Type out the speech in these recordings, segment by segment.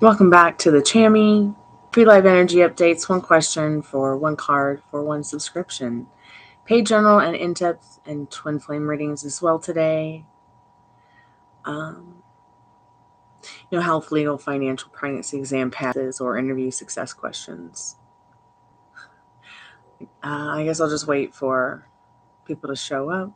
Welcome back to the Chammy Pre-Live Energy Updates. One question for one card for one subscription. Paid general and in-depth and twin flame readings as well today. Health, legal, financial, pregnancy exam passes, or interview success questions. I guess I'll just wait for people to show up.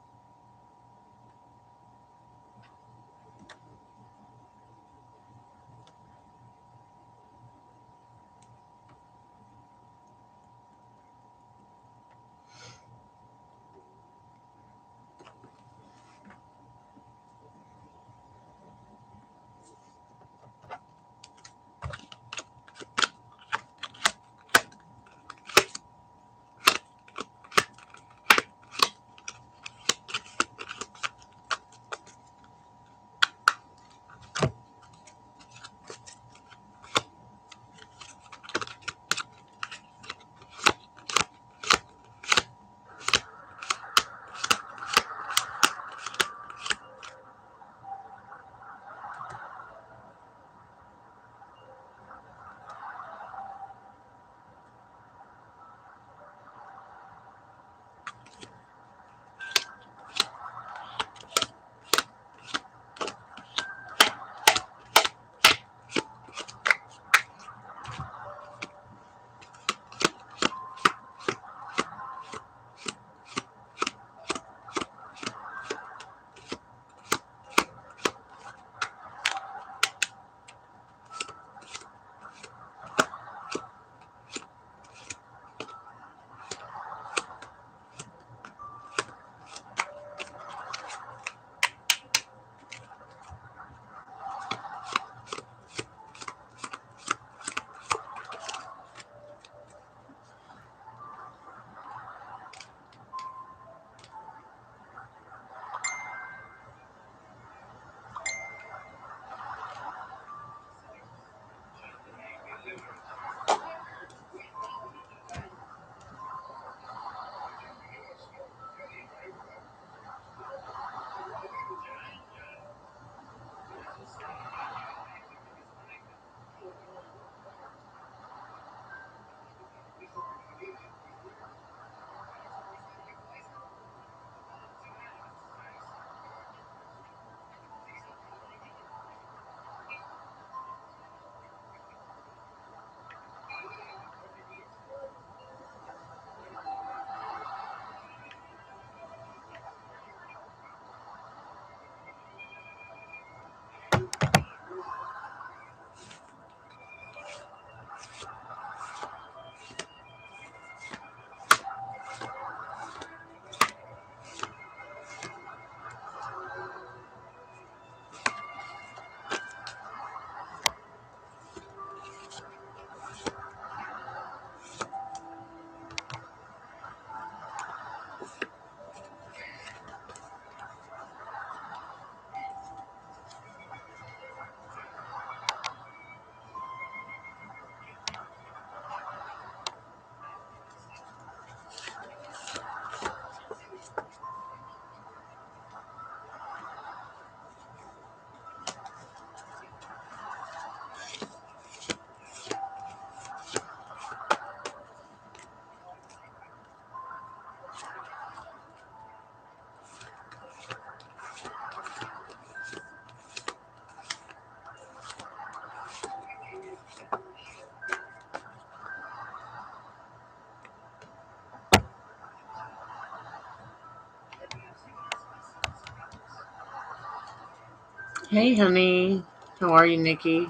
Hey, honey. How are you, Nikki?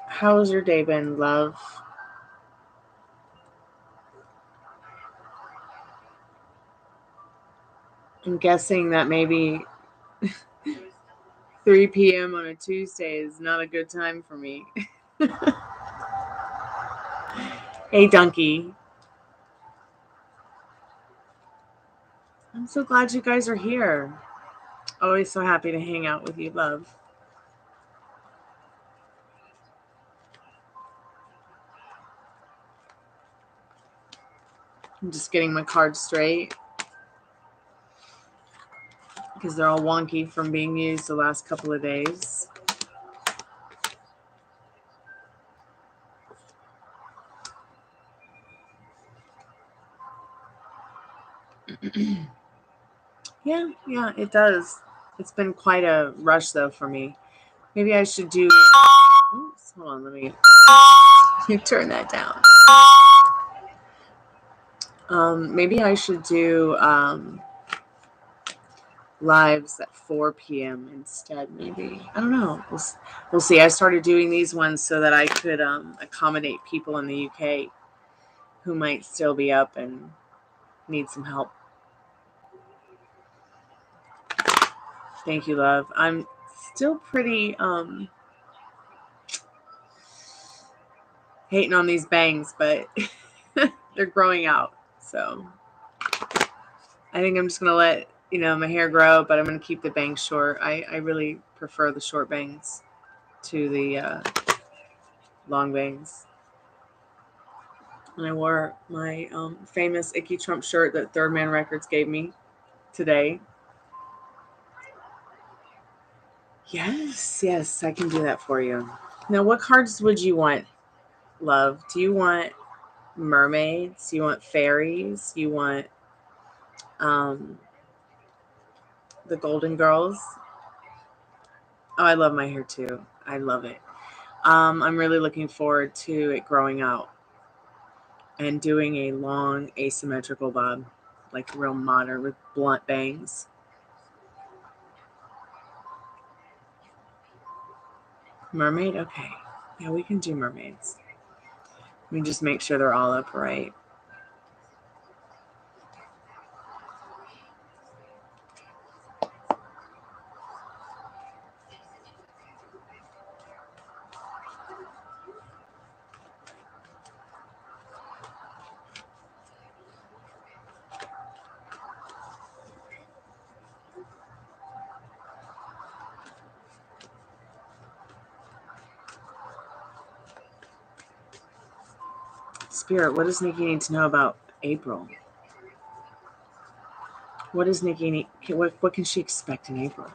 How's your day been, love? I'm guessing that maybe 3 p.m. on a Tuesday is not a good time for me. Hey, Donkey. I'm so glad you guys are here. Always so happy to hang out with you, love. I'm just getting my cards straight. because they're all wonky from being used the last couple of days. Yeah, it does. It's been quite a rush though for me. Maybe I should do. Oops, hold on, let me turn that down. Maybe I should do lives at 4 p.m. instead. Maybe, I don't know. We'll see. I started doing these ones so that I could accommodate people in the UK who might still be up and need some help. Thank you, love. I'm still pretty hating on these bangs, but they're growing out. So I think I'm just gonna let my hair grow, but I'm gonna keep the bangs short. I really prefer the short bangs to the long bangs. And I wore my famous Icky Trump shirt that Third Man Records gave me today. Yes, I can do that for you. Now, what cards would you want, love? Do you want mermaids? You want fairies? You want the Golden Girls? Oh, I love my hair too. I love it. I'm really looking forward to it growing out and doing a long asymmetrical bob, like real modern with blunt bangs. Mermaid? Okay. Yeah, we can do mermaids. Let me just make sure they're all upright. Spirit, what does Nikki need to know about April? What does Nikki need? What can she expect in April?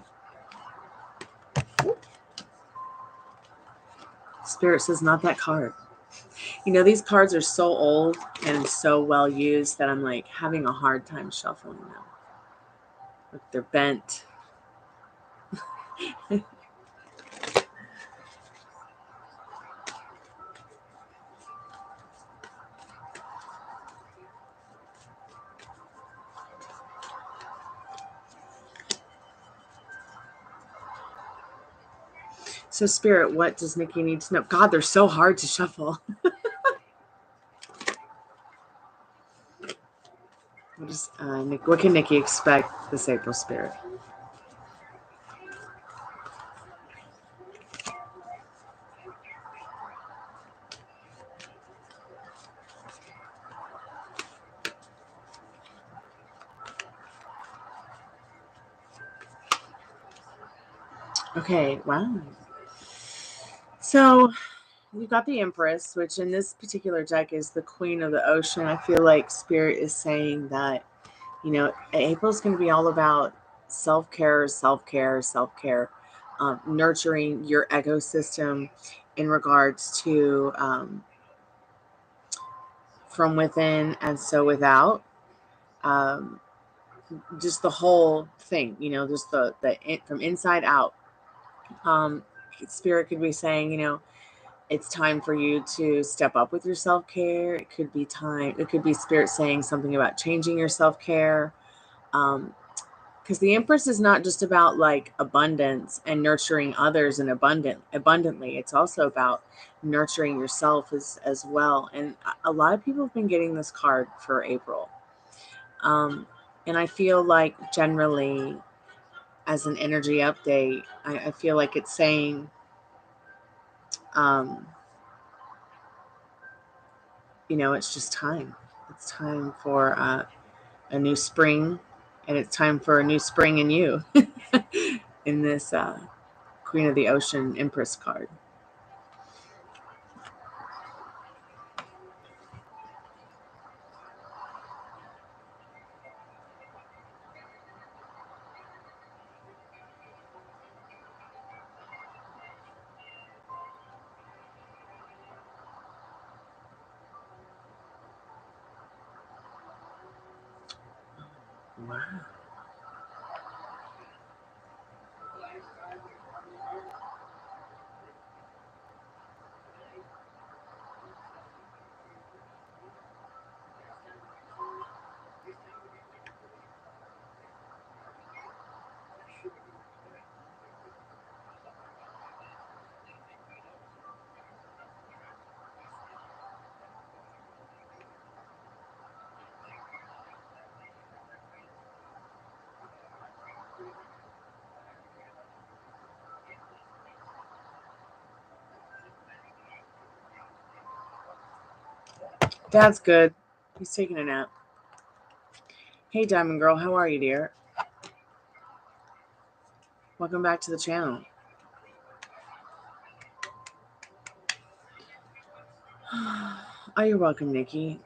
Spirit says, not that card. These cards are so old and so well used that I'm like having a hard time shuffling them. Like they're bent. So, Spirit, what does Nikki need to know? God, they're so hard to shuffle. What can Nikki expect this April, Spirit? Okay, wow. So we've got the Empress, which in this particular deck is the Queen of the Ocean. I feel like Spirit is saying that, April's going to be all about self-care, nurturing your ecosystem in regards to from within and so without. Just the whole thing, just from inside out. Spirit could be saying, it's time for you to step up with your self-care. It could be Spirit saying something about changing your self-care. Because the Empress is not just about like abundance and nurturing others and abundantly. It's also about nurturing yourself as well. And a lot of people have been getting this card for April. And I feel like generally, as an energy update, I feel like it's saying, it's just time. It's time for a new spring, and it's time for a new spring in you in this Queen of the Ocean Empress card. Wow. Dad's good. He's taking a nap. Hey, Diamond Girl, how are you, dear? Welcome back to the channel. Oh, you're welcome, Nikki.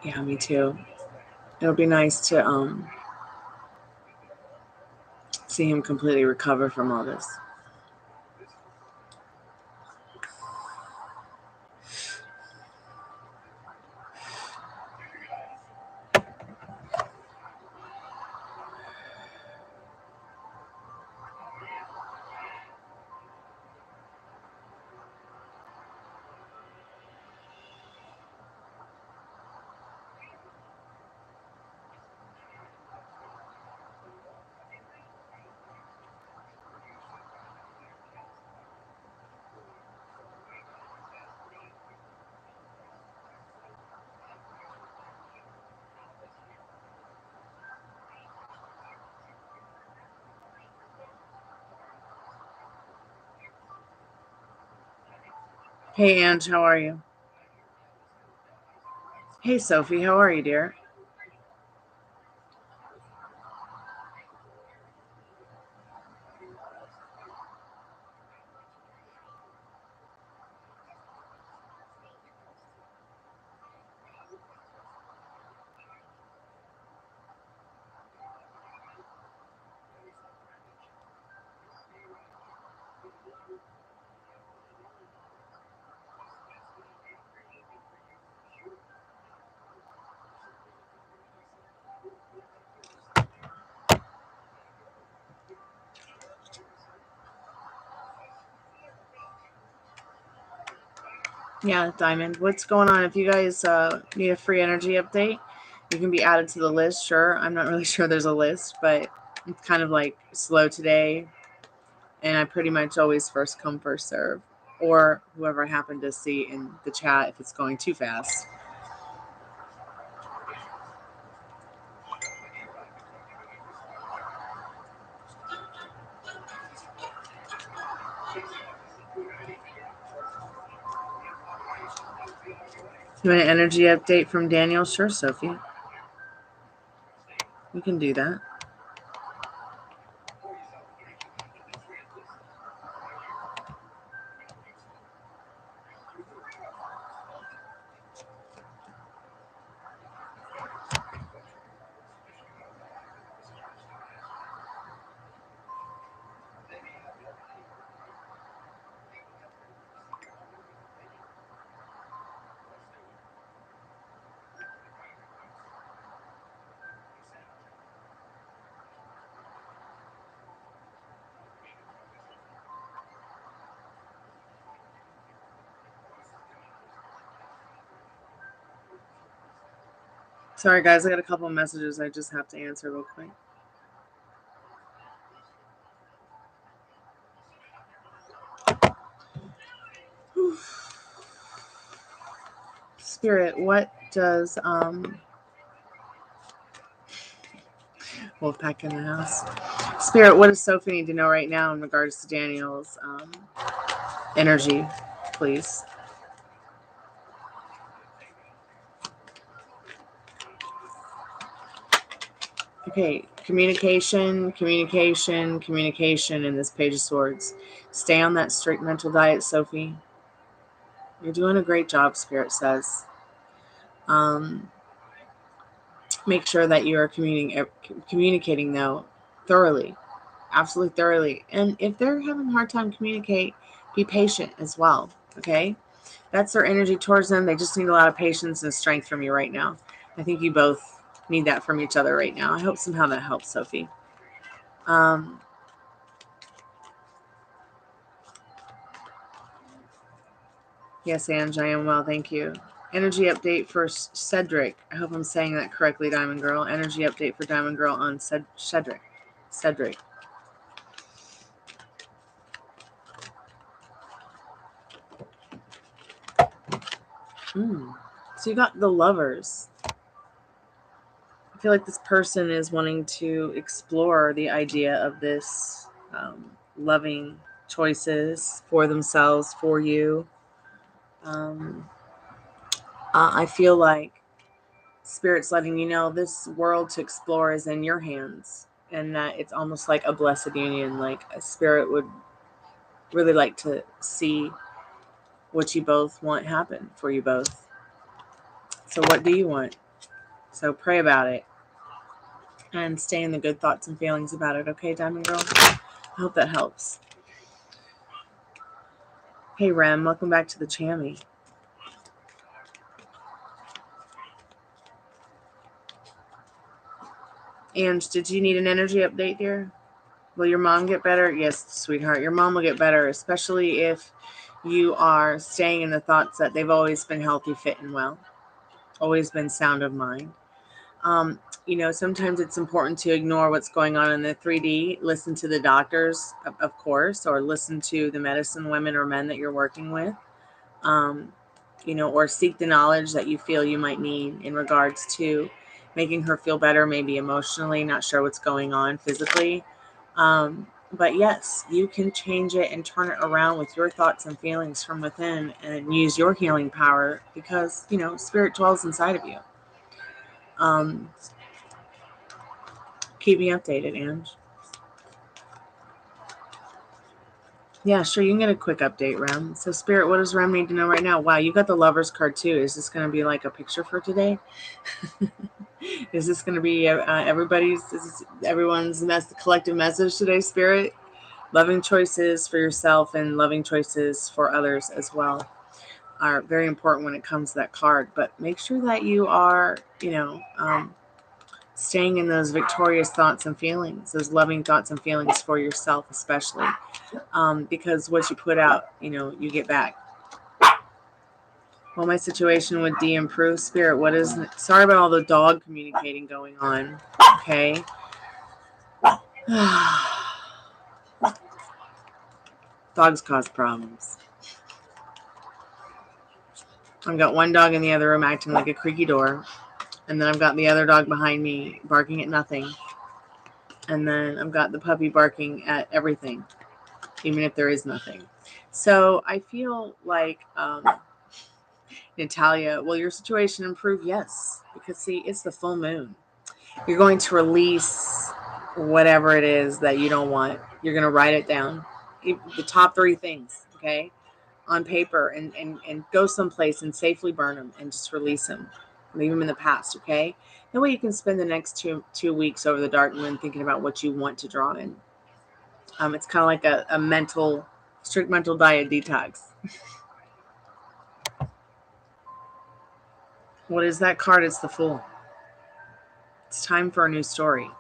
Yeah, me too. It'll be nice to see him completely recover from all this. Hey, Ange, how are you? Hey, Sophie, how are you, dear? Yeah, Diamond, what's going on? If you guys need a free energy update, you can be added to the list. Sure, I'm not really sure there's a list, but it's kind of like slow today, and I pretty much always first come, first serve, or whoever I happen to see in the chat if it's going too fast. You want an energy update from Daniel? Sure, Sophie. We can do that. Sorry, guys, I got a couple of messages I just have to answer real quick. Spirit, what does Wolfpack in the house? Spirit, what does Sophie need to know right now in regards to Daniel's energy, please? Okay, communication in this Page of Swords. Stay on that strict mental diet, Sophie. You're doing a great job, Spirit says. Make sure that you are communicating, though, thoroughly. Absolutely thoroughly. And if they're having a hard time communicate, be patient as well, okay? That's their energy towards them. They just need a lot of patience and strength from you right now. I think you both need that from each other right now. I hope somehow that helps, Sophie. Yes, Ange, I am well, thank you. Energy update for Cedric. I hope I'm saying that correctly, Diamond Girl. Energy update for Diamond Girl on Cedric. Cedric. So you got the Lovers. I feel like this person is wanting to explore the idea of this loving choices for themselves, for you. I feel like Spirit's letting you know this world to explore is in your hands, and that it's almost like a blessed union. Like a Spirit would really like to see what you both want happen for you both. So what do you want? So pray about it and stay in the good thoughts and feelings about it. Okay, Diamond Girl? I hope that helps. Hey, Rem, welcome back to the Chammy. Ange, did you need an energy update, dear? Will your mom get better? Yes, sweetheart. Your mom will get better, especially if you are staying in the thoughts that they've always been healthy, fit, and well. Always been sound of mind. Sometimes it's important to ignore what's going on in the 3D. Listen to the doctors, of course, or listen to the medicine women or men that you're working with. Or seek the knowledge that you feel you might need in regards to making her feel better, maybe emotionally, not sure what's going on physically. But yes, you can change it and turn it around with your thoughts and feelings from within and use your healing power because, Spirit dwells inside of you. Keep me updated, Ange. Yeah, sure. You can get a quick update, Rem. So, Spirit, what does Rem need to know right now? Wow, you got the Lovers card too. Is this going to be like a picture for today? Is this going to be everyone's collective message today, Spirit? Loving choices for yourself and loving choices for others as well are very important when it comes to that card. But make sure that you are, staying in those victorious thoughts and feelings, those loving thoughts and feelings for yourself, especially. Because what you put out, you get back. Well, my situation with D improve, Spirit. Sorry about all the dog communicating going on. Okay. Dogs cause problems. I've got one dog in the other room acting like a creaky door. And then I've got the other dog behind me barking at nothing. And then I've got the puppy barking at everything, even if there is nothing. So I feel like, Natalia, will your situation improve? Yes. Because, see, it's the full moon. You're going to release whatever it is that you don't want. You're going to write it down. The top 3 things, okay, on paper and go someplace and safely burn them and just release them. Leave them in the past, okay? That way you can spend the next two weeks over the dark moon thinking about what you want to draw in. It's kind of like a strict mental diet detox. What is that card? It's the Fool. It's time for a new story.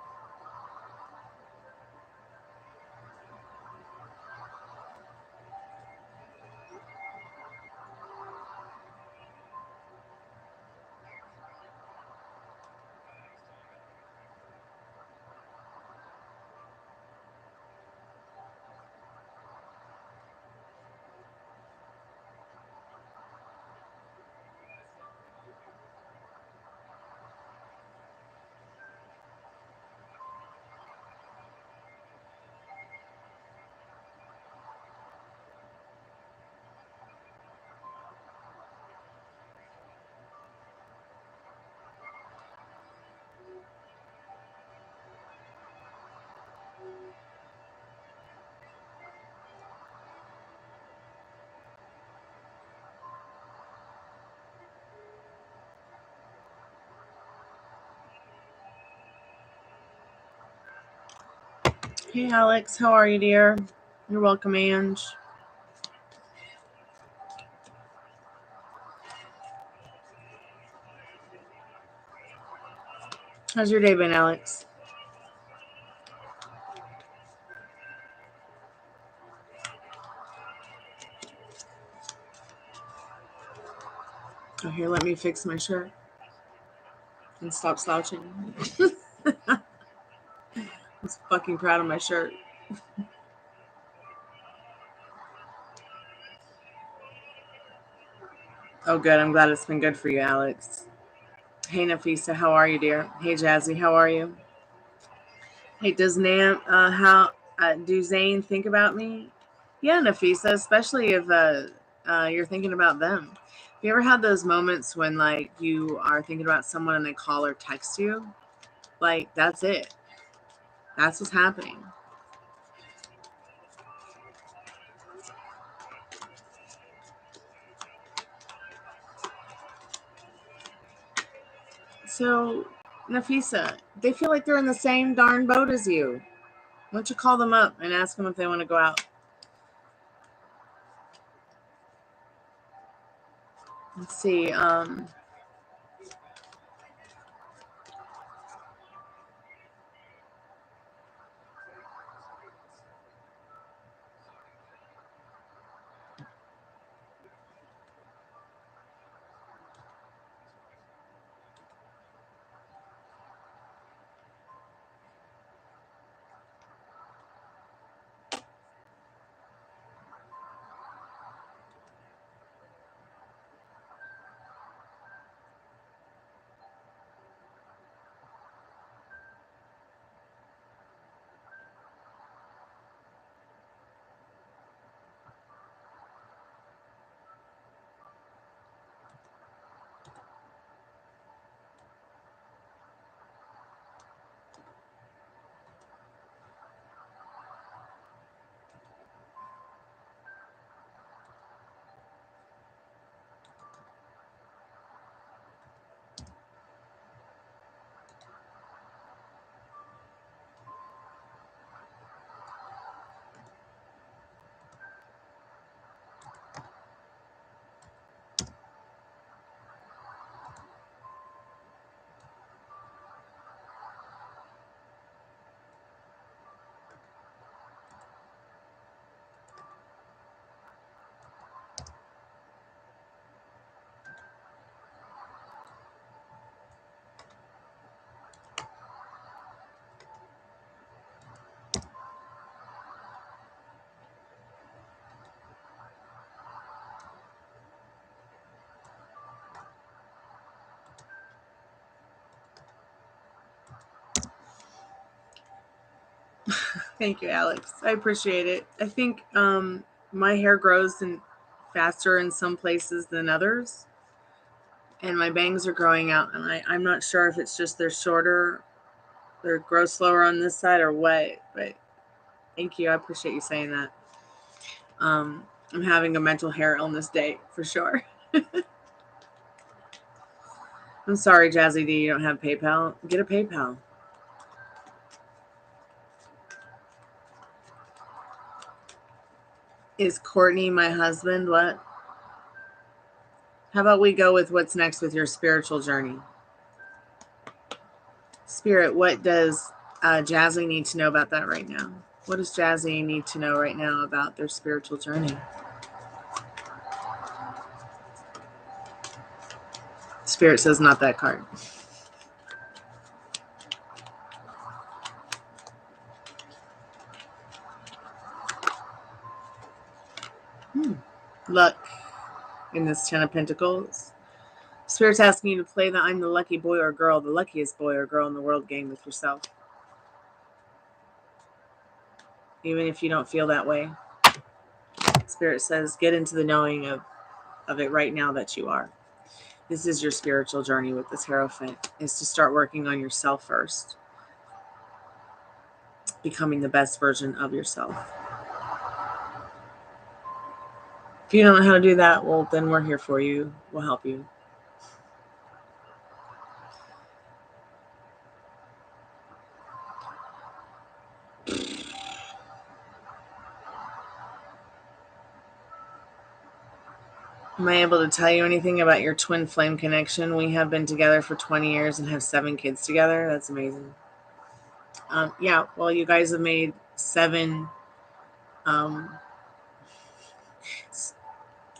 Hey, Alex. How are you, dear? You're welcome, Ange. How's your day been, Alex? Oh, here, let me fix my shirt and stop slouching. I'm fucking proud of my shirt. Oh, good. I'm glad it's been good for you, Alex. Hey, Nafisa, how are you, dear? Hey, Jazzy, how are you? Hey, does do Zane think about me? Yeah, Nafisa, especially if you're thinking about them. Have you ever had those moments when, like, you are thinking about someone and they call or text you? Like, that's it. That's what's happening. So, Nafisa, they feel like they're in the same darn boat as you. Why don't you call them up and ask them if they want to go out? Let's see. Thank you, Alex. I appreciate it. I think my hair grows faster in some places than others, and my bangs are growing out. And I'm not sure if it's just they're shorter, they grow slower on this side, or what. But thank you. I appreciate you saying that. I'm having a mental hair illness day for sure. I'm sorry, Jazzy D, you don't have PayPal. Get a PayPal. Is Courtney my husband? What? How about we go with what's next with your spiritual journey? Spirit, what does Jazzy need to know about that right now? What does Jazzy need to know right now about their spiritual journey? Spirit says not that card. Luck in this 10 of Pentacles. Spirit's asking you to play the I'm the lucky boy or girl, the luckiest boy or girl in the world game with yourself. Even if you don't feel that way. Spirit says get into the knowing of it right now that you are. This is your spiritual journey with this Hierophant, is to start working on yourself first. Becoming the best version of yourself. If you don't know how to do that, well, then we're here for you. We'll help you. Am I able to tell you anything about your twin flame connection? We have been together for 20 years and have 7 kids together. That's amazing. Yeah, well, you guys have made 7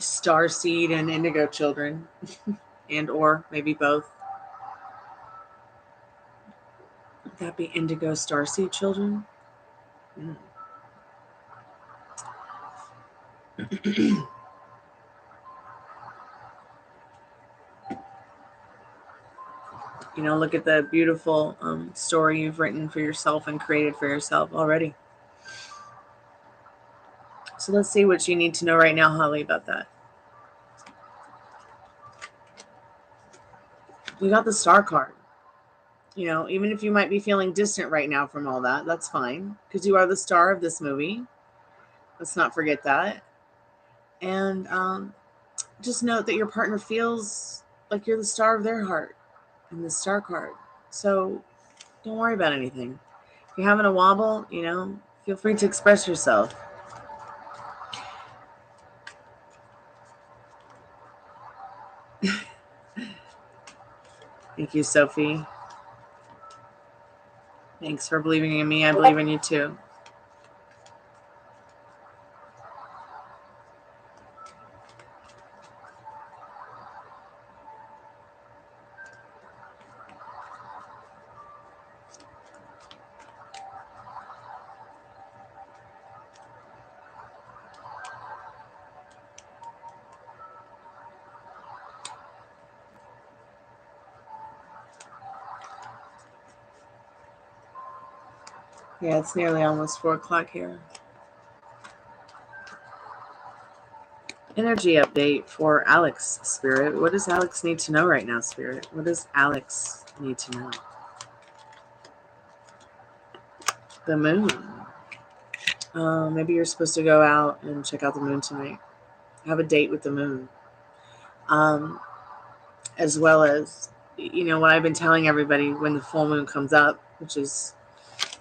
star seed and indigo children, and or maybe both. Would that be indigo star seed children? Look at the beautiful story you've written for yourself and created for yourself already. So let's see what you need to know right now, Holly, about that. You got the star card. Even if you might be feeling distant right now from all that, that's fine, because you are the star of this movie. Let's not forget that. And just note that your partner feels like you're the star of their heart in the star card. So don't worry about anything. If you're having a wobble, feel free to express yourself. Thank you, Sophie. Thanks for believing in me. I believe in you too. Yeah, it's nearly almost 4 o'clock here. Energy update for Alex, Spirit. What does Alex need to know right now, Spirit? What does Alex need to know? The moon. Maybe you're supposed to go out and check out the moon tonight. Have a date with the moon. As well as, what I've been telling everybody when the full moon comes up, which is,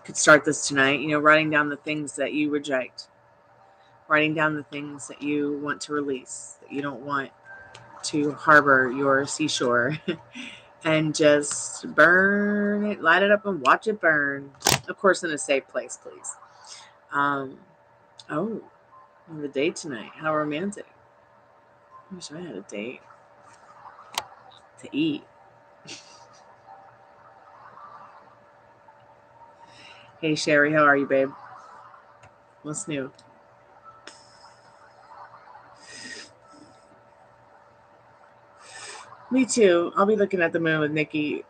could start this tonight, writing down the things that you reject. Writing down the things that you want to release, that you don't want to harbor your seashore. And just burn it, light it up and watch it burn. Of course, in a safe place, please. The date tonight. How romantic. I wish I had a date to eat. Hey, Sherry, how are you, babe? What's new? Me too. I'll be looking at the moon with Nikki.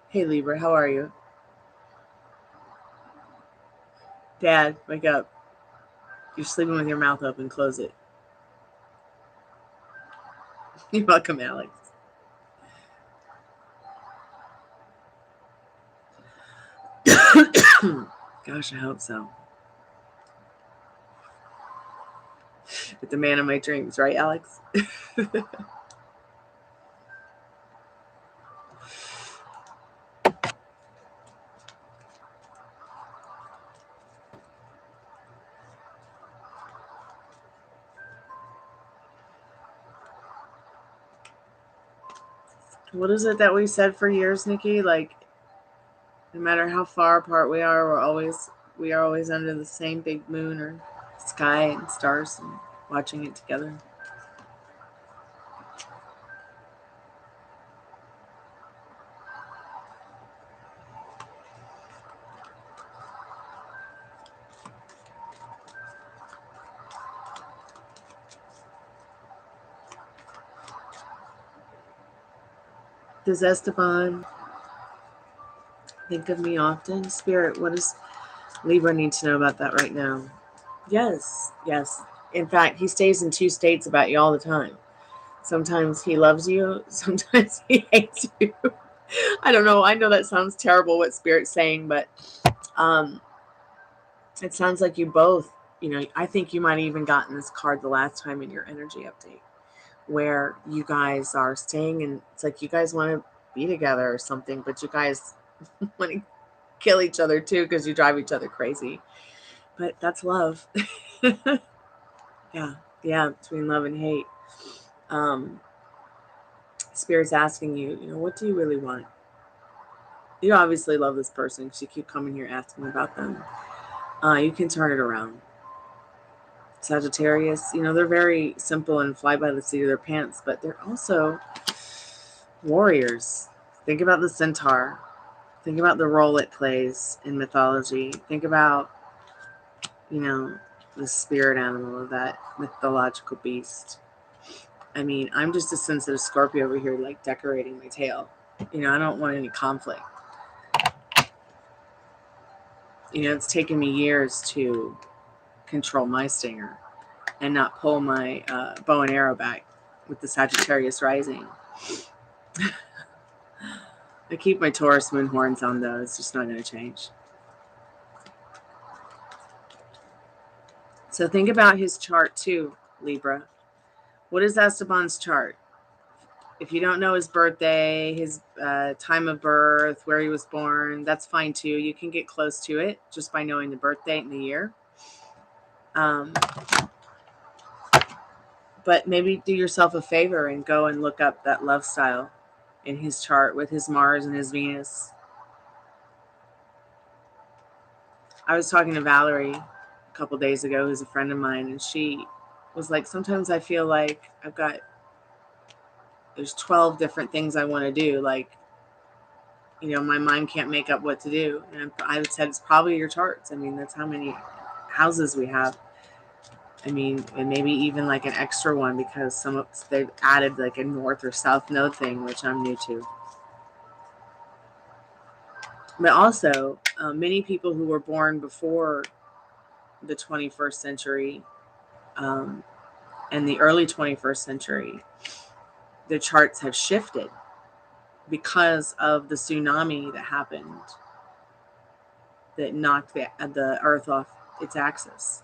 Hey, Libra, how are you? Dad, wake up. You're sleeping with your mouth open. Close it. You're welcome, Alex. Gosh, I hope so. With the man of my dreams, right, Alex? What is it that we said for years, Nikki? Like, no matter how far apart we are, we are always under the same big moon or sky and stars and watching it together. Does Esteban think of me often? Spirit, what does Libra need to know about that right now? Yes. In fact, he stays in 2 states about you all the time. Sometimes he loves you. Sometimes he hates you. I don't know. I know that sounds terrible what Spirit's saying, but it sounds like you both, I think you might have even gotten this card the last time in your energy update, where you guys are staying, and it's like you guys want to be together or something, but you guys want to kill each other too because you drive each other crazy. But that's love. Yeah. Yeah, between love and hate. Spirit's asking you, what do you really want? You obviously love this person because you keep coming here asking about them. You can turn it around. Sagittarius, they're very simple and fly by the seat of their pants, but they're also warriors. Think about the centaur. Think about the role it plays in mythology. Think about, the spirit animal of that mythological beast. I mean, I'm just a sensitive Scorpio over here, like decorating my tail. I don't want any conflict. It's taken me years to control my stinger and not pull my bow and arrow back with the Sagittarius rising. I keep my Taurus moon horns on, though. It's just not going to change. So think about his chart too, Libra. What is Esteban's chart? If you don't know his birthday, his time of birth, where he was born, that's fine too. You can get close to it just by knowing the birth date and the year. But maybe do yourself a favor and go and look up that love style in his chart with his Mars and his Venus. I was talking to Valerie a couple days ago, who's a friend of mine, and she was like, sometimes I feel like there's 12 different things I want to do. Like, my mind can't make up what to do. And I said, it's probably your charts. I mean, that's how many houses we have. I mean, and maybe even like an extra one because they've added like a north or south node thing, which I'm new to. But also, many people who were born before the 21st century and the early 21st century, their charts have shifted because of the tsunami that happened that knocked the Earth off its axis.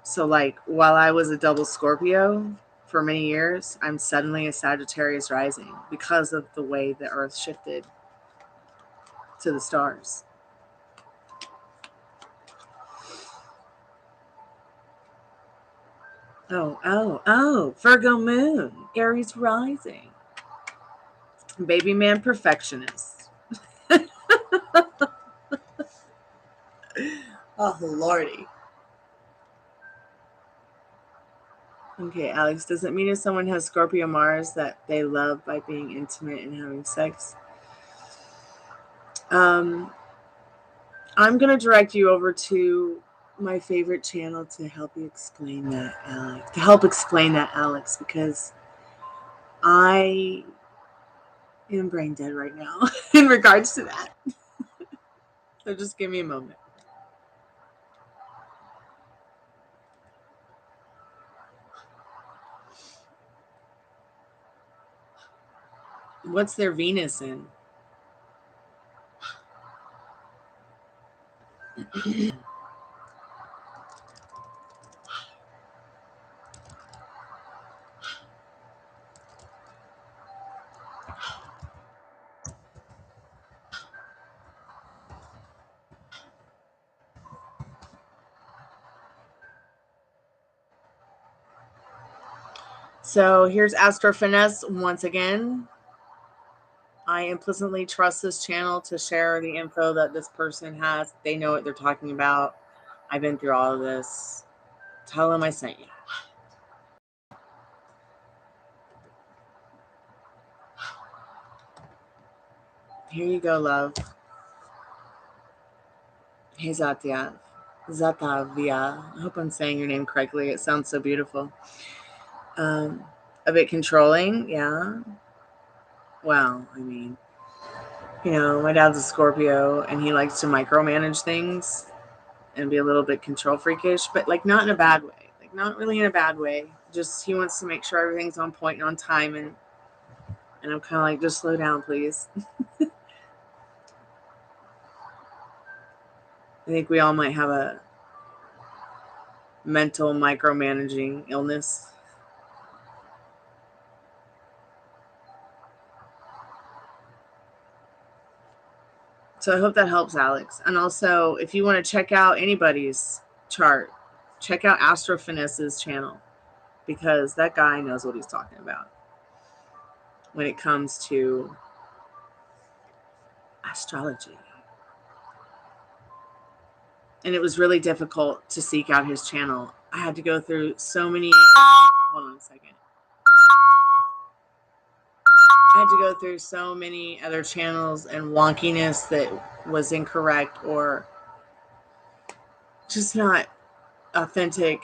So, like, while I was a double Scorpio for many years, I'm suddenly a Sagittarius rising because of the way the Earth shifted to the stars. Oh, Virgo moon, Aries rising. Baby man perfectionist. Oh, Lordy. Okay, Alex, does it mean if someone has Scorpio Mars that they love by being intimate and having sex? I'm going to direct you over to my favorite channel to help you explain that, Alex. Because I am brain dead right now in regards to that. So just give me a moment. What's their Venus in? So here's Astro Finesse once again. I implicitly trust this channel to share the info that this person has. They know what they're talking about. I've been through all of this. Tell them I sent you. Here you go, love. Hey, Zatavia. I hope I'm saying your name correctly. It sounds so beautiful. A bit controlling, yeah. Well, I mean, my dad's a Scorpio, and he likes to micromanage things and be a little bit control freakish, but like not in a bad way. Like not really in a bad way. Just he wants to make sure everything's on point and on time, and I'm kind of like, just slow down, please. I think we all might have a mental micromanaging illness. So I hope that helps, Alex. And also, if you want to check out anybody's chart, check out Astro Finesse's channel, because that guy knows what he's talking about when it comes to astrology. And it was really difficult to seek out his channel. I had to go through so many, hold on a second. I had to go through so many other channels and wonkiness that was incorrect or just not authentic.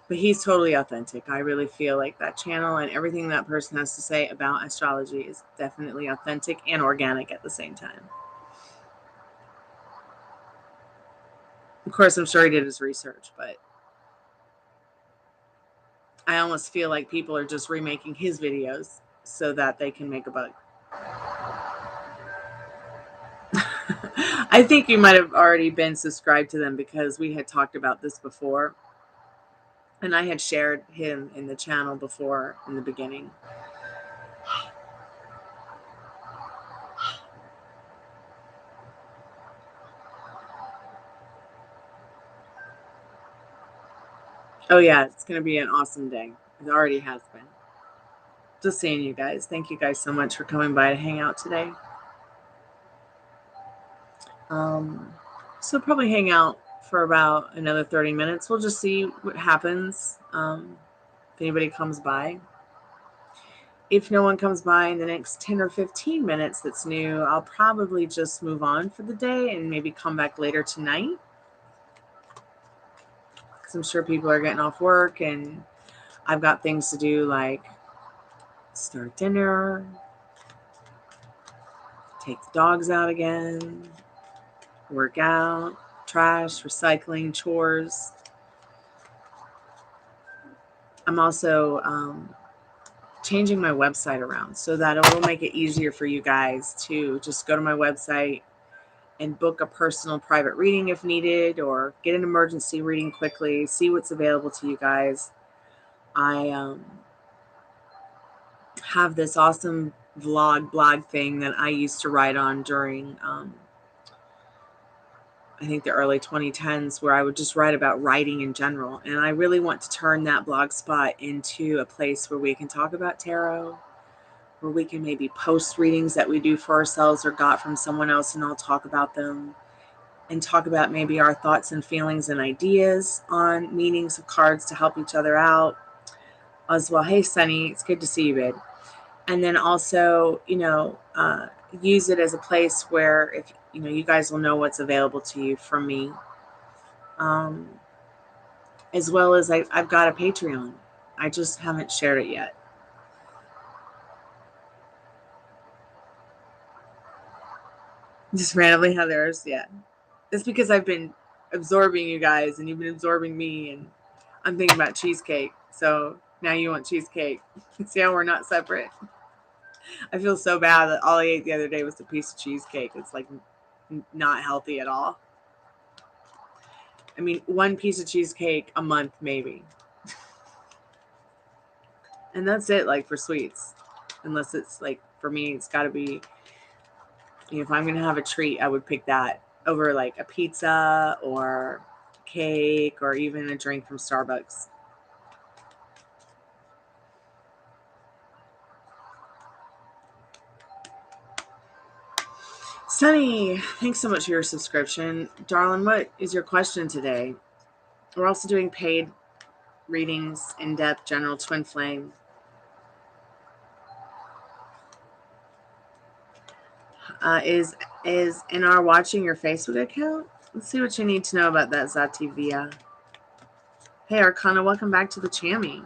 But he's totally authentic. I really feel like that channel and everything that person has to say about astrology is definitely authentic and organic at the same time. Of course, I'm sure he did his research, but I almost feel like people are just remaking his videos so that they can make a buck. I think you might have already been subscribed to them because we had talked about this before. And I had shared him in the channel before in the beginning. Oh yeah, it's going to be an awesome day. It already has been. Just seeing you guys. Thank you guys so much for coming by to hang out today. So probably hang out for about another 30 minutes. We'll just see what happens. If anybody comes by. If no one comes by in the next 10 or 15 minutes that's new, I'll probably just move on for the day and maybe come back later tonight. Because I'm sure people are getting off work and I've got things to do like start dinner, take the dogs out again, work out, trash, recycling, chores. I'm also changing my website around so that it will make it easier for you guys to just go to my website and book a personal private reading if needed, or get an emergency reading quickly, see what's available to you guys. I have this awesome blog thing that I used to write on during I think the early 2010s, where I would just write about writing in general. And I really want to turn that blog spot into a place where we can talk about tarot, where we can maybe post readings that we do for ourselves or got from someone else, and I'll talk about them and talk about maybe our thoughts and feelings and ideas on meanings of cards to help each other out as well. Hey, Sunny, it's good to see you, babe. And then also, use it as a place where if you guys will know what's available to you from me, as well as I've got a Patreon. I just haven't shared it yet. Just randomly have theirs, yeah. It's because I've been absorbing you guys and you've been absorbing me, and I'm thinking about cheesecake. So now you want cheesecake. See how we're not separate? I feel so bad that all I ate the other day was a piece of cheesecake. It's like not healthy at all. I mean, one piece of cheesecake a month, maybe. And that's it, like, for sweets. Unless it's, like, for me, it's got to be, if I'm going to have a treat, I would pick that over, like, a pizza or cake or even a drink from Starbucks. Sunny, thanks so much for your subscription. Darling, what is your question today? We're also doing paid readings, in-depth, general, twin flame. Is NR watching your Facebook account? Let's see what you need to know about that, Zativia. Hey, Arcana, welcome back to the Chammy.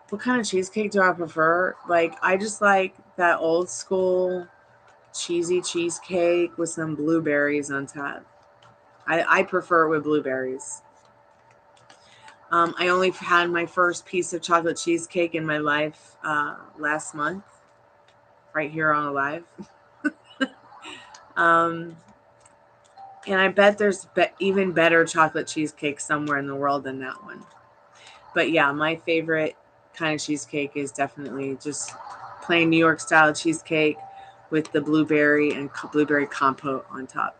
What kind of cheesecake do I prefer? Like, I just like that old school cheesy cheesecake with some blueberries on top. I prefer it with blueberries. I only had my first piece of chocolate cheesecake in my life last month, right here on Alive. And I bet there's even better chocolate cheesecake somewhere in the world than that one. But yeah, my favorite kind of cheesecake is definitely just plain New York style cheesecake with the blueberry and blueberry compote on top.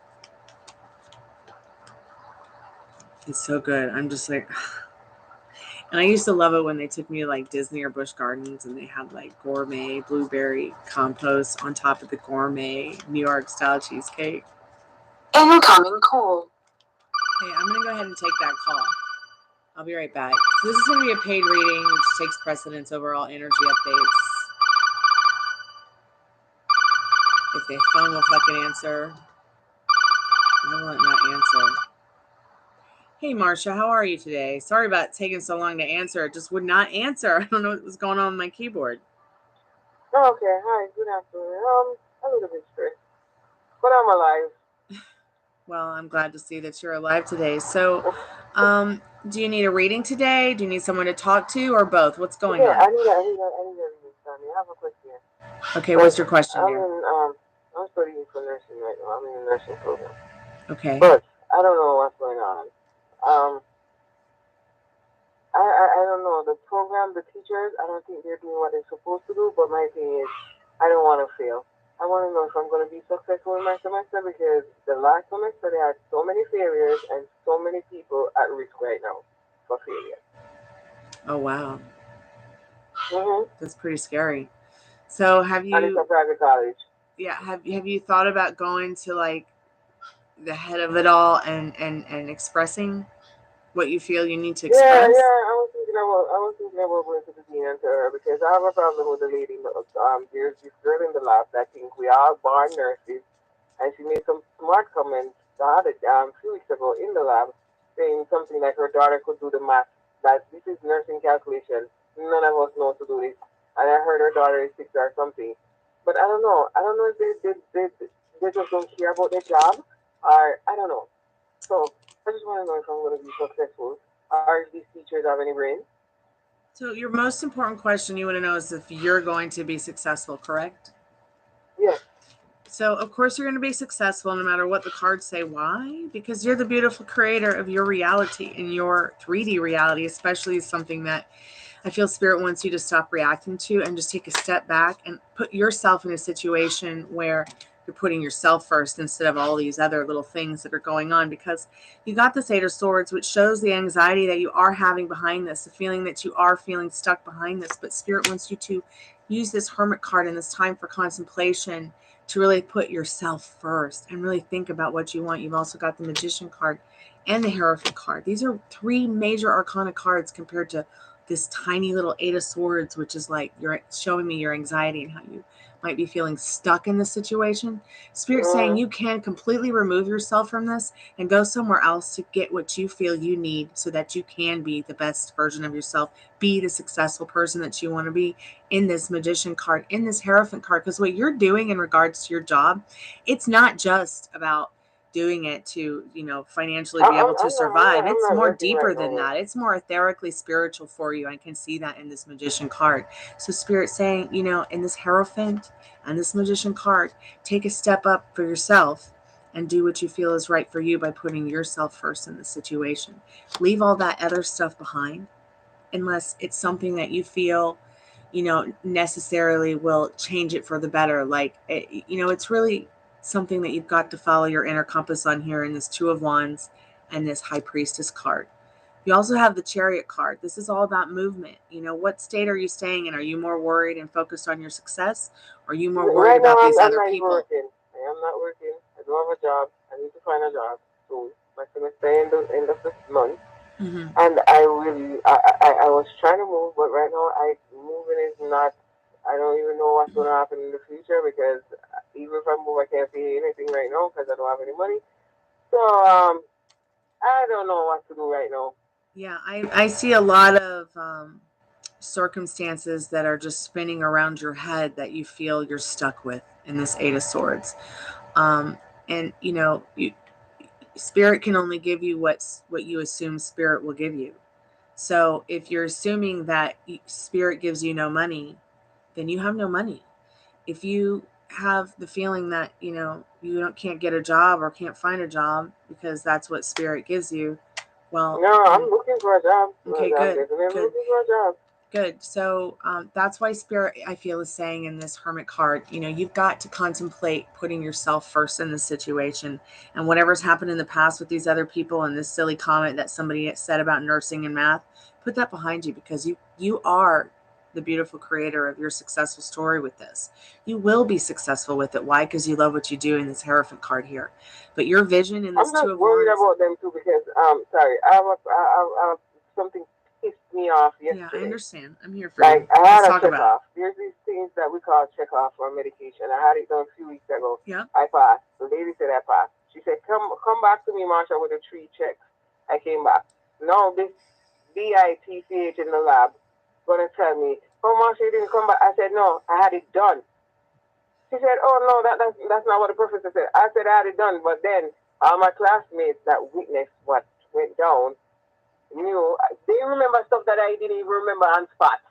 It's so good. I'm just like, and I used to love it when they took me to like Disney or Busch Gardens and they had like gourmet blueberry compost on top of the gourmet New York style cheesecake. Incoming call. Hey, I'm going to go ahead and take that call. I'll be right back. So this is going to be a paid reading, which takes precedence over all energy updates. If the phone will fucking answer, why will it not answer? Hey, Marsha, how are you today? Sorry about taking so long to answer. It just would not answer. I don't know what was going on with my keyboard. Oh, okay. Hi. Good afternoon. A little bit stressed, but I'm alive. Well, I'm glad to see that you're alive today. So, do you need a reading today? Do you need someone to talk to, or both? What's going on? I need a reading, Sammy. I have a question. Okay, what's your question, dear? I'm studying for nursing right now. I'm in a nursing program. Okay. But I don't know what's going on. I don't know. The program, the teachers, I don't think they're doing what they're supposed to do. But my thing is, I don't want to fail. I want to know if I'm going to be successful in my semester because the last semester they had so many failures and so many people at risk right now for failure. Oh, wow. Mm-hmm. That's pretty scary. So have you... And it's a private college. Yeah. Have you thought about going to like the head of it all and expressing what you feel you need to express? Yeah. I was thinking about going to the dean and tell her because I have a problem with the lady. There's this girl in the lab that thinks we are born nurses, and she made some smart comments a few weeks ago in the lab, saying something like her daughter could do the math. That this is nursing calculation. None of us know to do this, and I heard her daughter is 6 or something. But I don't know. I don't know if they just don't care about their job, or I don't know. So I just want to know if I'm going to be successful. Or if these teachers have any brains? So your most important question you want to know is if you're going to be successful, correct? Yes. So of course you're going to be successful no matter what the cards say. Why? Because you're the beautiful creator of your reality, and your 3D reality especially is something that I feel Spirit wants you to stop reacting to and just take a step back and put yourself in a situation where you're putting yourself first instead of all these other little things that are going on, because you got this 8 of Swords, which shows the anxiety that you are having behind this, the feeling that you are feeling stuck behind this. But Spirit wants you to use this Hermit card in this time for contemplation to really put yourself first and really think about what you want. You've also got the Magician card and the Hierophant card. These are 3 major arcana cards compared to this tiny little 8 of Swords, which is like you're showing me your anxiety and how you might be feeling stuck in this situation. Spirit saying you can completely remove yourself from this and go somewhere else to get what you feel you need so that you can be the best version of yourself, be the successful person that you want to be in this Magician card, in this Hierophant card. Because what you're doing in regards to your job, it's not just about doing it to, financially be able to survive. It's more deeper than that. It's more etherically spiritual for you. I can see that in this Magician card. So Spirit saying, in this Hierophant and this Magician card, take a step up for yourself and do what you feel is right for you by putting yourself first in the situation. Leave all that other stuff behind unless it's something that you feel, necessarily will change it for the better. Like, it's really something that you've got to follow your inner compass on here in this 2 of Wands and this High Priestess card. You also have the Chariot card. This is all about movement. What state are you staying in? Are you more worried and focused on your success? Or are you more worried about these other people? I am not working. I don't have a job. I need to find a job soon. My semester end of this month. Mm-hmm. And I was trying to move, but right now moving is not. I don't even know what's going to happen in the future because even if I move, I can't pay anything right now because I don't have any money. So I don't know what to do right now. Yeah, I see a lot of circumstances that are just spinning around your head that you feel you're stuck with in this 8 of Swords. And Spirit can only give you what you assume Spirit will give you. So if you're assuming that Spirit gives you no money, then you have no money. If you have the feeling that, you can't get a job or can't find a job because that's what Spirit gives you, well... No, I'm looking for a job. Okay, good. I'm looking for a job. Good. So that's why Spirit, I feel, is saying in this Hermit card, you've got to contemplate putting yourself first in the situation. And whatever's happened in the past with these other people and this silly comment that somebody said about nursing and math, put that behind you, because you are the beautiful creator of your successful story with this. You will be successful with it. Why? Because you love what you do in this Hierophant card here. But your vision in this I'm just Two of worried Wands. about them too because sorry, I have something pissed me off yesterday. Yeah, I understand. I'm here for Like you. I had Let's a talk check about off. There's these things that we call check off for medication. I had it done a few weeks ago. Yeah. I passed. The lady said I passed. She said, Come back to me, Marsha, with the 3 checks. I came back. No, this BITCH in the lab gonna tell me, oh Marsha, you didn't come back. I said, no, I had it done. She said, oh no, that's not what the professor said. I said I had it done, but then all my classmates that witnessed what went down knew. They remember stuff that I didn't even remember on spot.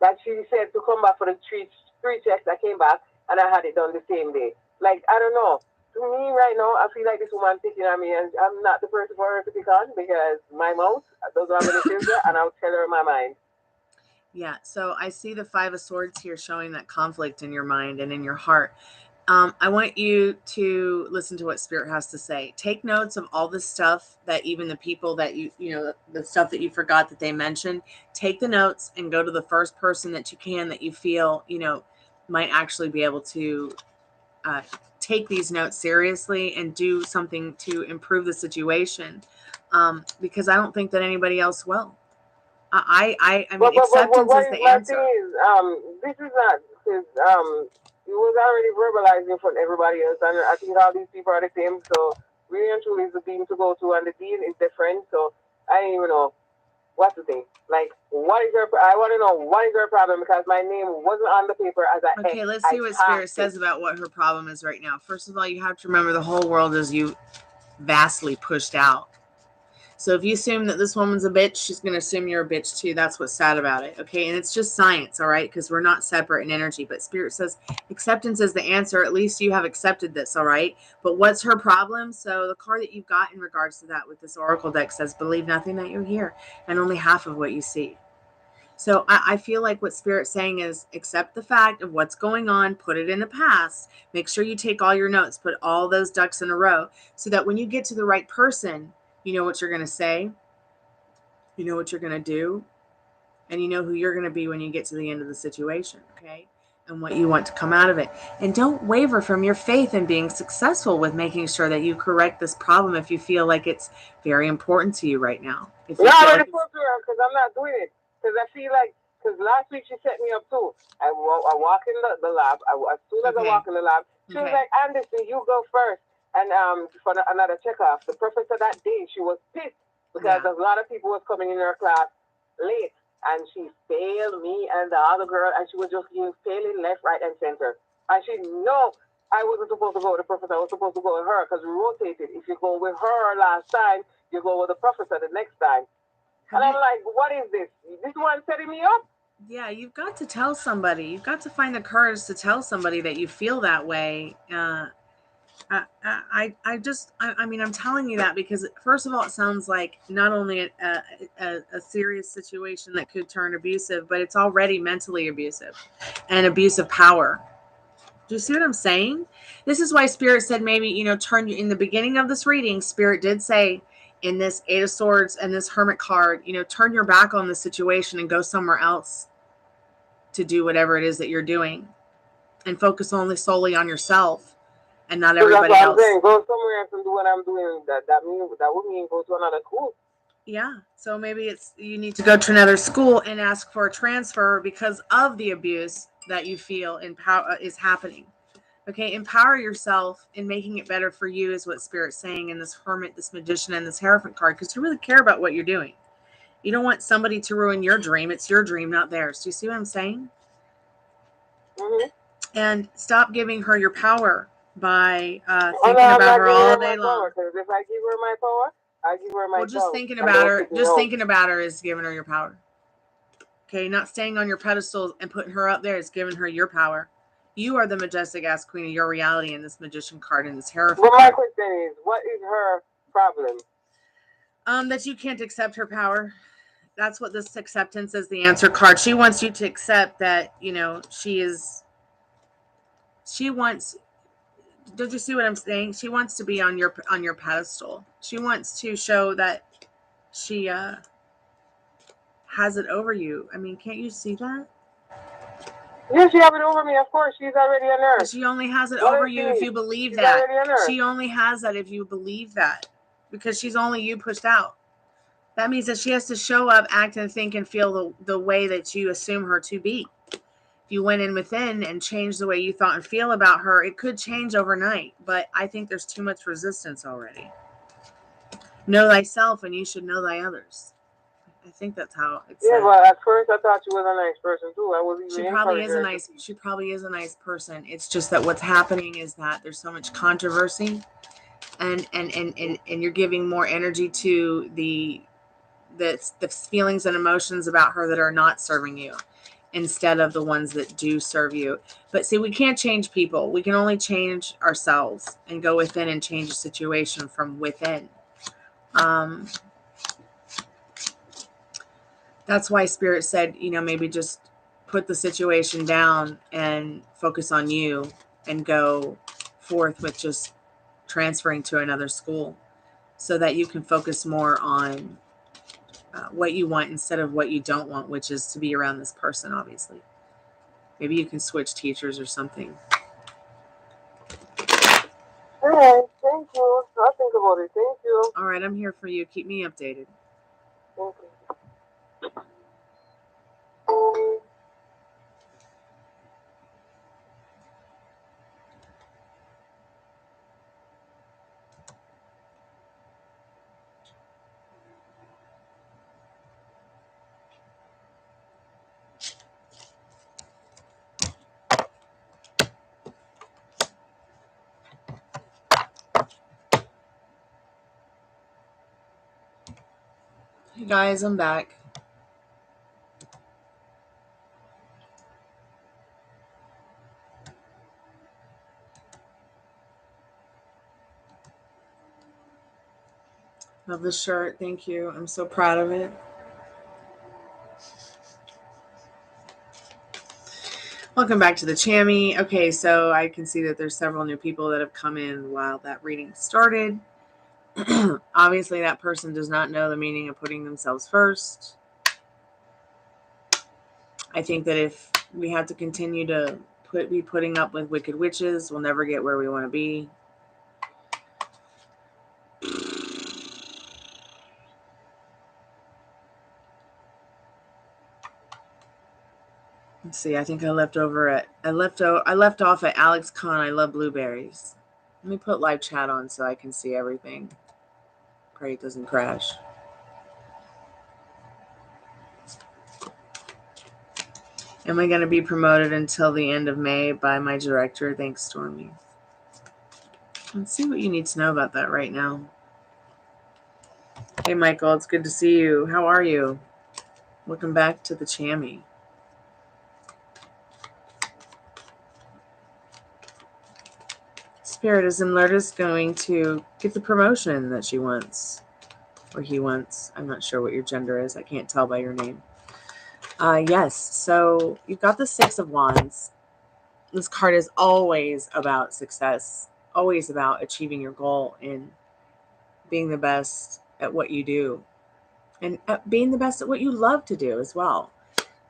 That she said to come back for the three checks. I came back and I had it done the same day. Like, I don't know. To me right now, I feel like this woman picking on me, and I'm not the person for her to pick on because my mouth doesn't have any filter, and I'll tell her my mind. Yeah, so I see the 5 of Swords here showing that conflict in your mind and in your heart. I want you to listen to what Spirit has to say. Take notes of all the stuff that even the people that the stuff that you forgot that they mentioned. Take the notes and go to the first person that you can that you feel, might actually be able to take these notes seriously and do something to improve the situation. Because I don't think that anybody else will. I mean, acceptance is the answer. My thing is, this is not because it was already verbalizing from everybody else, and I think all these people are the same. So really and truly, is the being to go to, and the being is different. So I don't even know what's the thing. Like, what is your? I want to know what is your problem because my name wasn't on the paper as I. Okay, let's see what Spirit says about what her problem is right now. First of all, you have to remember the whole world is you vastly pushed out. So if you assume that this woman's a bitch, she's going to assume you're a bitch too. That's what's sad about it. Okay. And it's just science. All right. Because we're not separate in energy. But Spirit says acceptance is the answer. At least you have accepted this. All right. But what's her problem? So the card that you've got in regards to that with this oracle deck says, believe nothing that you hear and only half of what you see. So I feel like what Spirit's saying is accept the fact of what's going on, put it in the past, make sure you take all your notes, put all those ducks in a row so that when you get to the right person, you know what you're going to say, you know what you're going to do, and you know who you're going to be when you get to the end of the situation, okay? And what you want to come out of it. And don't waver from your faith in being successful with making sure that you correct this problem if you feel like it's very important to you right now. I already spoke to her because I'm not doing it. Because I feel like, because last week she set me up too. I walk in the lab. As soon as I walk in the lab, she was like, Anderson, you go first. And for another checkoff, the professor that day, she was pissed because a lot of people was coming in her class late. And she failed me and the other girl, and she was just failing left, right, and center. And she I wasn't supposed to go with the professor. I was supposed to go with her because we rotated. If you go with her last time, you go with the professor the next time. And I'm like, what is this? This one setting me up? Yeah, you've got to tell somebody. You've got to find the courage to tell somebody that you feel that way. I mean, I'm telling you that because, first of all, it sounds like not only a serious situation that could turn abusive, but it's already mentally abusive and abuse of power. Do you see what I'm saying? This is why Spirit said maybe, turn you in the beginning of this reading. Spirit did say in this 8 of Swords and this Hermit card, turn your back on the situation and go somewhere else to do whatever it is that you're doing and focus only solely on yourself. And not everybody else. Saying, go somewhere else and do what I'm doing. That would mean go to another school. Yeah. So maybe you need to go to another school and ask for a transfer because of the abuse that you feel is happening. Okay. Empower yourself in making it better for you is what Spirit's saying in this Hermit, this Magician, and this Hierophant card, because you really care about what you're doing. You don't want somebody to ruin your dream. It's your dream, not theirs. Do you see what I'm saying? Mm-hmm. And stop giving her your power by thinking about her all day long. Because if I give her my power, I give her my power. Just thinking about her, thinking about her is giving her your power. Okay, not staying on your pedestal and putting her up there is giving her your power. You are the majestic ass queen of your reality in this Magician card and this Hierophant. But my question is, what is her problem? That you can't accept her power. That's what this acceptance is, the answer card. She wants you to accept that, she wants, don't you see what I'm saying? She wants to be on your pedestal. She wants to show that she has it over you. I mean, can't you see that? Yeah, she have it over me, of course. She's already a nurse. She only has it over you if you believe that. She only has that if you believe that. Because she's only you pushed out. That means that she has to show up, act, and think and feel the way that you assume her to be. If you went in within and changed the way you thought and feel about her, it could change overnight. But I think there's too much resistance already. Know thyself and you should know thy others. I think that's how it's said. Well, at first I thought she was a nice person too. I was even She probably is a nice person. It's just that what's happening is that there's so much controversy, and you're giving more energy to the feelings and emotions about her that are not serving you, instead of the ones that do serve you. But see, we can't change people. We can only change ourselves and go within and change a situation from within. That's why Spirit said, maybe just put the situation down and focus on you and go forth with just transferring to another school so that you can focus more on what you want instead of what you don't want, which is to be around this person, obviously. Maybe you can switch teachers or something. All right, thank you. I'll think about it. Thank you. All right, I'm here for you. Keep me updated. Thank you. Hey guys, I'm back. Love the shirt. Thank you. I'm so proud of it. Welcome back to the Chammy. Okay, so I can see that there's several new people that have come in while that reading started. Obviously, that person does not know the meaning of putting themselves first. I think that if we have to continue to be putting up with wicked witches, we'll never get where we want to be. Let's see. I think I left off at Alex Khan. I love blueberries. Let me put live chat on so I can see everything. Pray it doesn't crash. Am I going to be promoted until the end of May by my director? Thanks, Stormy. Let's see what you need to know about that right now. Hey, Michael. It's good to see you. How are you? Welcome back to the Chammy. Spirit, is Lourdes going to get the promotion that she wants? Or he wants? I'm not sure what your gender is. I can't tell by your name. Yes, so you've got the Six of Wands. This card is always about success, always about achieving your goal and being the best at what you do and being the best at what you love to do as well.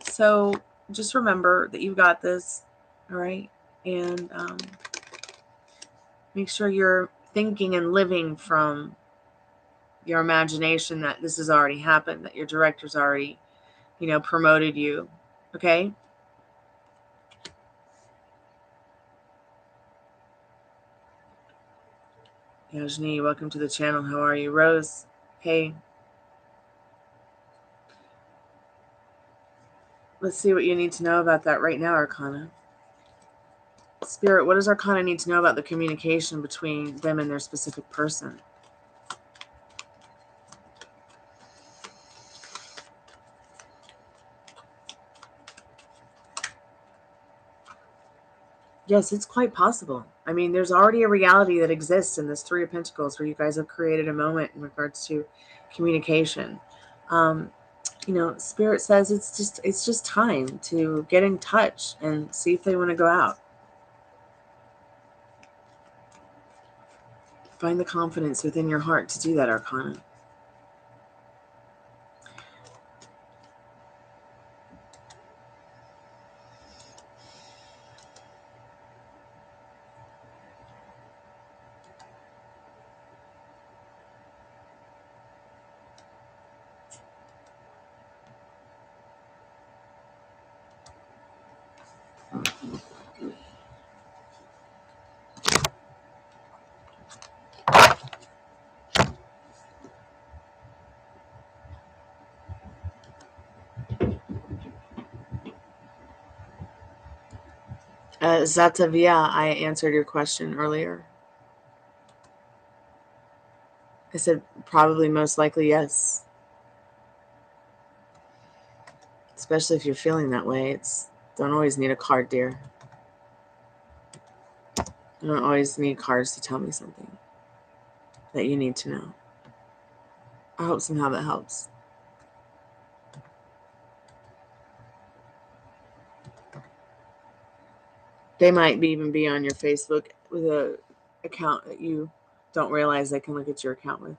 So just remember that you've got this, all right? And make sure you're thinking and living from your imagination that this has already happened, that your director's already, promoted you, okay? Yajni, welcome to the channel. How are you? Rose, hey. Let's see what you need to know about that right now, Arcana. Spirit, what does Arcana need to know about the communication between them and their specific person? Yes, it's quite possible. I mean, there's already a reality that exists in this Three of Pentacles where you guys have created a moment in regards to communication. You know, Spirit says it's just time to get in touch and see if they want to go out. Find the confidence within your heart to do that, Arcana. Zatavia, I answered your question earlier. I said probably most likely yes. Especially if you're feeling that way. Don't always need a card, dear. I don't always need cards to tell me something that you need to know. I hope somehow that helps. They might even be on your Facebook with a account that you don't realize they can look at your account with.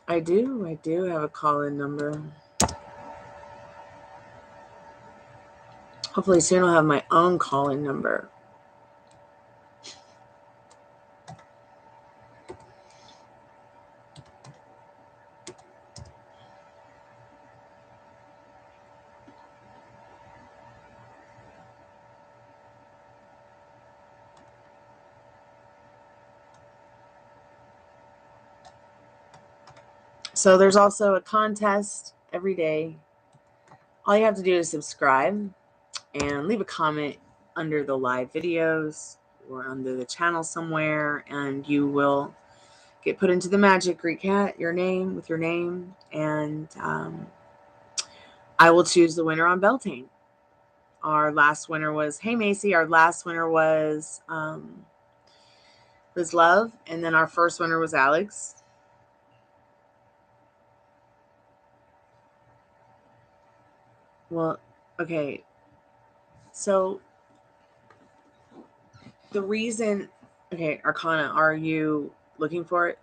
I do have a call-in number. Hopefully soon I'll have my own call-in number. So there's also a contest every day. All you have to do is subscribe and leave a comment under the live videos or under the channel somewhere, and you will get put into the magic Greek hat, your name, and I will choose the winner on Beltane. Our last winner was, hey Macy, our last winner was Love, and then our first winner was Alex. Well, okay, so the reason, okay, Arcana, are you looking for it?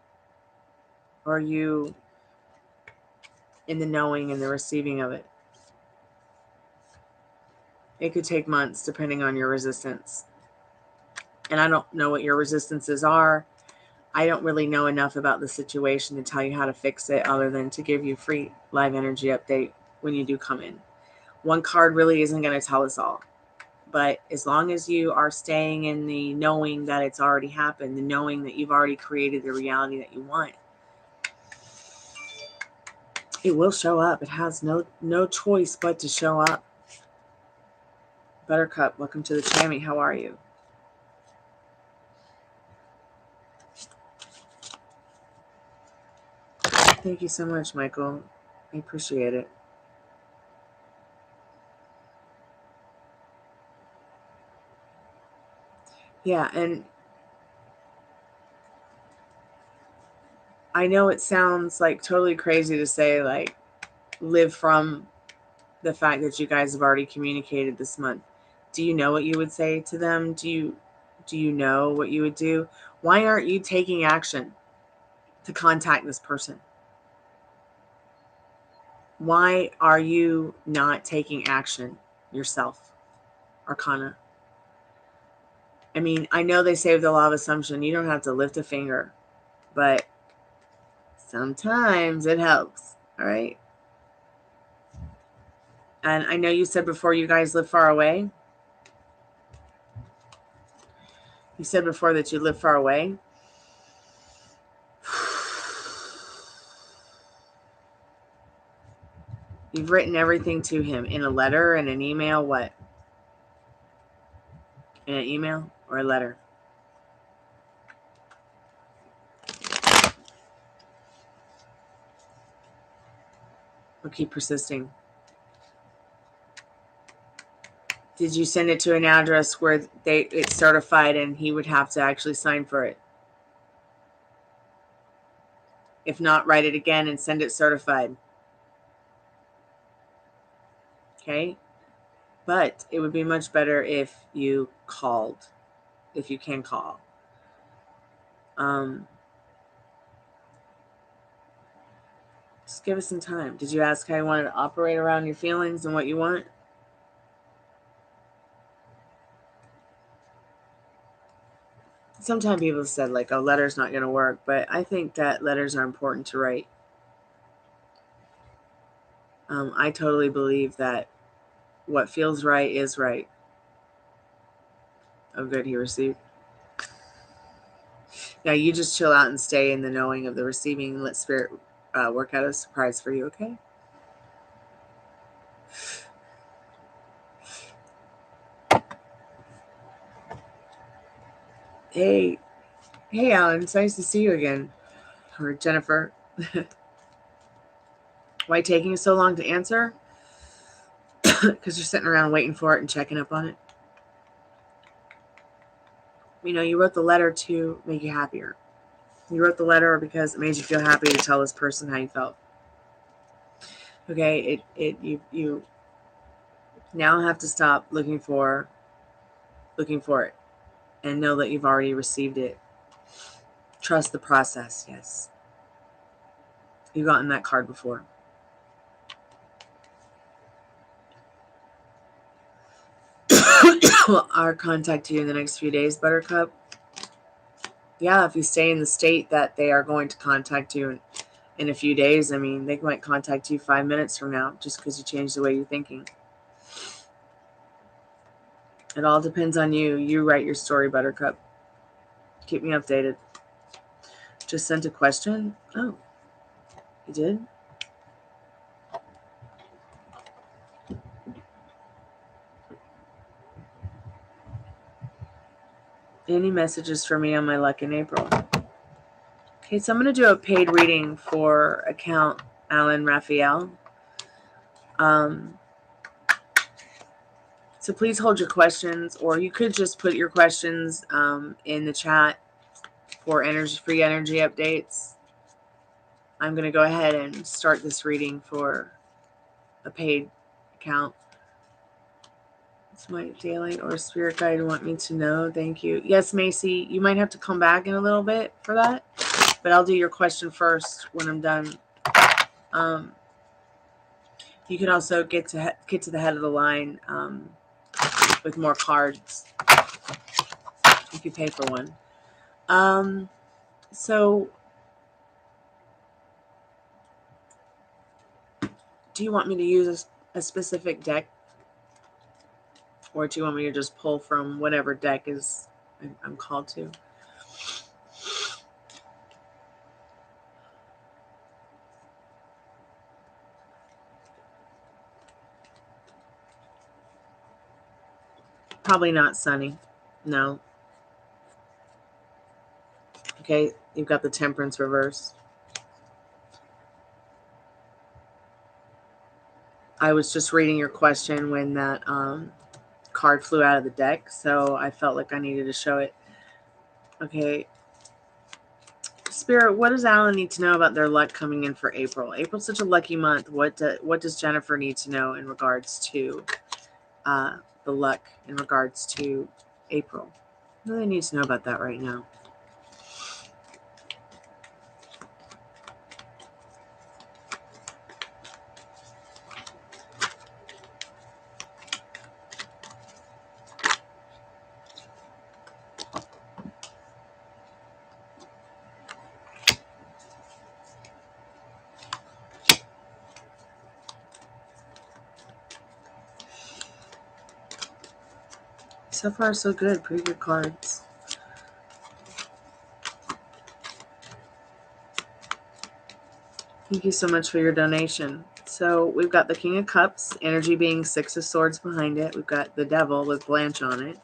Or are you in the knowing and the receiving of it? It could take months depending on your resistance. And I don't know what your resistances are. I don't really know enough about the situation to tell you how to fix it other than to give you free live energy update when you do come in. One card really isn't going to tell us all. But as long as you are staying in the knowing that it's already happened, the knowing that you've already created the reality that you want, it will show up. It has no choice but to show up. Buttercup, welcome to the Chammy. How are you? Thank you so much, Michael. I appreciate it. Yeah, and I know it sounds like totally crazy to say, like, live from the fact that you guys have already communicated this month. Do you know what you would say to them? Do you know what you would do? Why aren't you taking action to contact this person? Why are you not taking action yourself, Arcana? I mean, I know they say with the law of assumption, you don't have to lift a finger, but sometimes it helps, all right? And I know you said before you guys live far away. You said before that you live far away. You've written everything to him in a letter and an email, what? In an email or a letter? Or keep persisting? Did you send it to an address where it's certified and he would have to actually sign for it? If not, write it again and send it certified. Okay? But it would be much better if you called, if you can call. Just give us some time. Did you ask how you wanted to operate around your feelings and what you want? Sometimes people said, like, oh, letters not going to work. But I think that letters are important to write. I totally believe that what feels right is right. Oh, good, he received. Now you just chill out and stay in the knowing of the receiving and let Spirit work out a surprise for you, okay? Hey, Alan, it's nice to see you again. Or Jennifer. Why taking so long to answer? Because you're sitting around waiting for it and checking up on it. You know, you wrote the letter to make you happier. You wrote the letter because it made you feel happy to tell this person how you felt. Okay, you now have to stop looking for it and know that you've already received it. Trust the process, yes. You've gotten that card before. I'll contact you in the next few days, Buttercup. Yeah, if you stay in the state that they are going to contact you in a few days, I mean, they might contact you 5 minutes from now just because you changed the way you're thinking. It all depends on you. You write your story, Buttercup. Keep me updated. Just sent a question. Oh, you did? Any messages for me on my luck in April? Okay, so I'm going to do a paid reading for account Alan Raphael. So please hold your questions, or you could just put your questions in the chat for free energy updates. I'm going to go ahead and start this reading for a paid account. It's my daily or spirit guide want me to know. Thank you. Yes, Macy, you might have to come back in a little bit for that, but I'll do your question first when I'm done. You can also get to the head of the line with more cards if you pay for one. So do you want me to use a specific deck, or do you want me to just pull from whatever deck is I'm called to? Probably not Sunny. No. Okay, you've got the Temperance reverse. I was just reading your question when that card flew out of the deck, so I felt like I needed to show it. Okay. Spirit, what does Alan need to know about their luck coming in for April? April's such a lucky month. What does Jennifer need to know in regards to the luck in regards to April? What do they need to know about that right now? So far, so good. Pretty good cards. Thank you so much for your donation. So we've got the King of Cups, energy being 6 of Swords behind it. We've got the Devil with Blanche on it.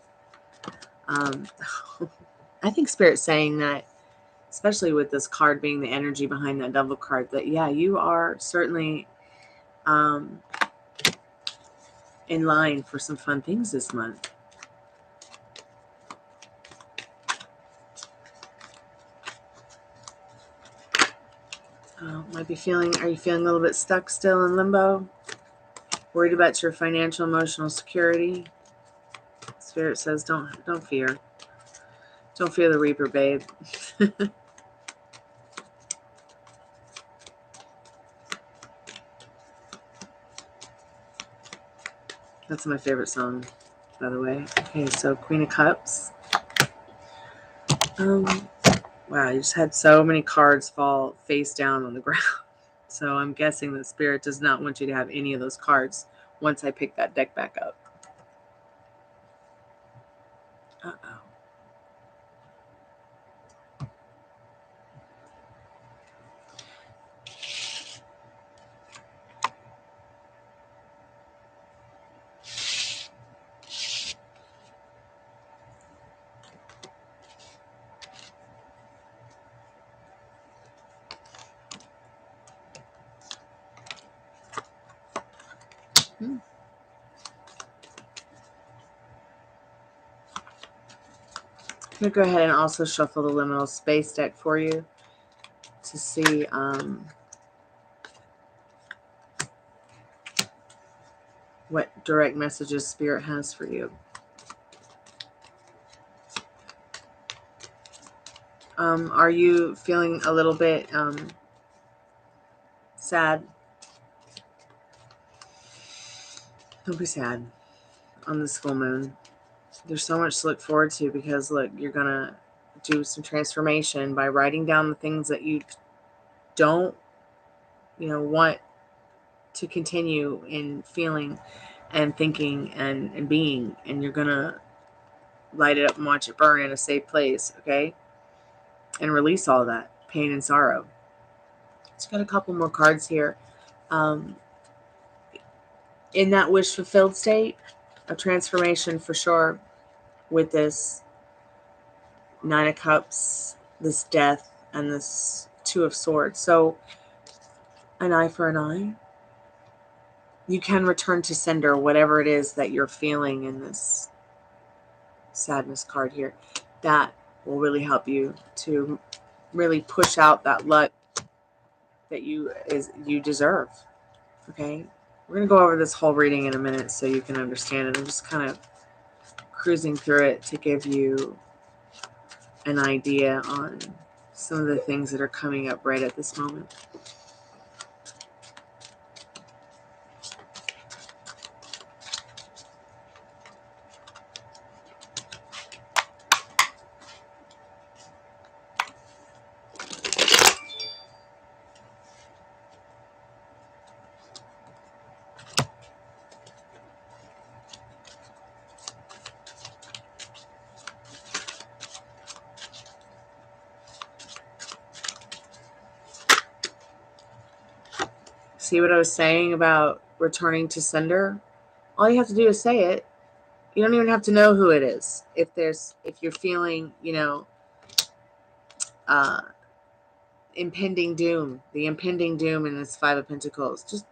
I think Spirit's saying that, especially with this card being the energy behind that Devil card, that, yeah, you are certainly in line for some fun things this month. Are you feeling a little bit stuck still in limbo? Worried about your financial, emotional security? Spirit says, don't fear. Don't fear the Reaper, babe. That's my favorite song, by the way. Okay, so Queen of Cups. Wow, you just had so many cards fall face down on the ground. So I'm guessing that Spirit does not want you to have any of those cards once I pick that deck back up. Uh-oh. I'm going to go ahead and also shuffle the liminal space deck for you to see what direct messages Spirit has for you. Are you feeling a little bit sad? Don't be sad on this full moon. There's so much to look forward to because, look, you're going to do some transformation by writing down the things that you don't, want to continue in feeling and thinking and being. And you're going to light it up and watch it burn in a safe place, okay? And release all that pain and sorrow. Just got a couple more cards here. In that wish fulfilled state, a transformation for sure with this Nine of Cups, this Death, and this Two of Swords. So, an eye for an eye. You can return to sender whatever it is that you're feeling in this sadness card here. That will really help you to really push out that luck that you deserve. Okay? We're going to go over this whole reading in a minute so you can understand it. I'm just kind of cruising through it to give you an idea on some of the things that are coming up right at this moment. See what I was saying about returning to sender? All you have to do is say it. You don't even have to know who it is. If you're feeling, impending doom, the impending doom in this Five of Pentacles, just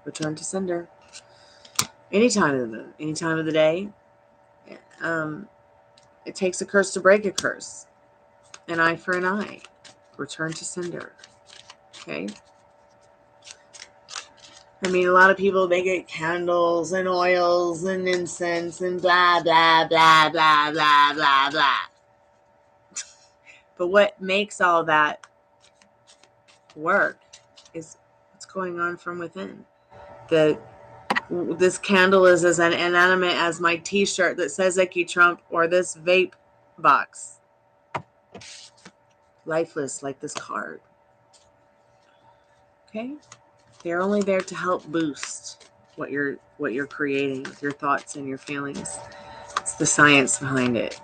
return to sender. Any time of the day. It takes a curse to break a curse. An eye for an eye. Return to sender. Okay? I mean, a lot of people, they get candles and oils and incense and blah, blah, blah, blah, blah, blah, blah. But what makes all that work is what's going on from within. This candle is as inanimate as my t-shirt that says Icky Trump or this vape box. Lifeless like this card. Okay? They're only there to help boost what you're creating with your thoughts and your feelings. It's the science behind it.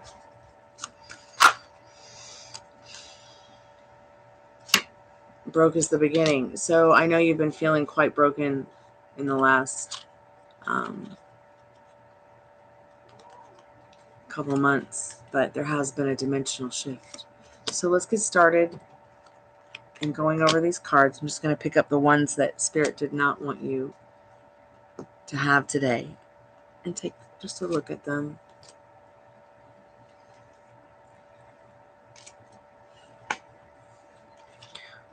Broke is the beginning. So I know you've been feeling quite broken in the last couple months, but there has been a dimensional shift. So let's get started in going over these cards. I'm just going to pick up the ones that Spirit did not want you to have today and take just a look at them.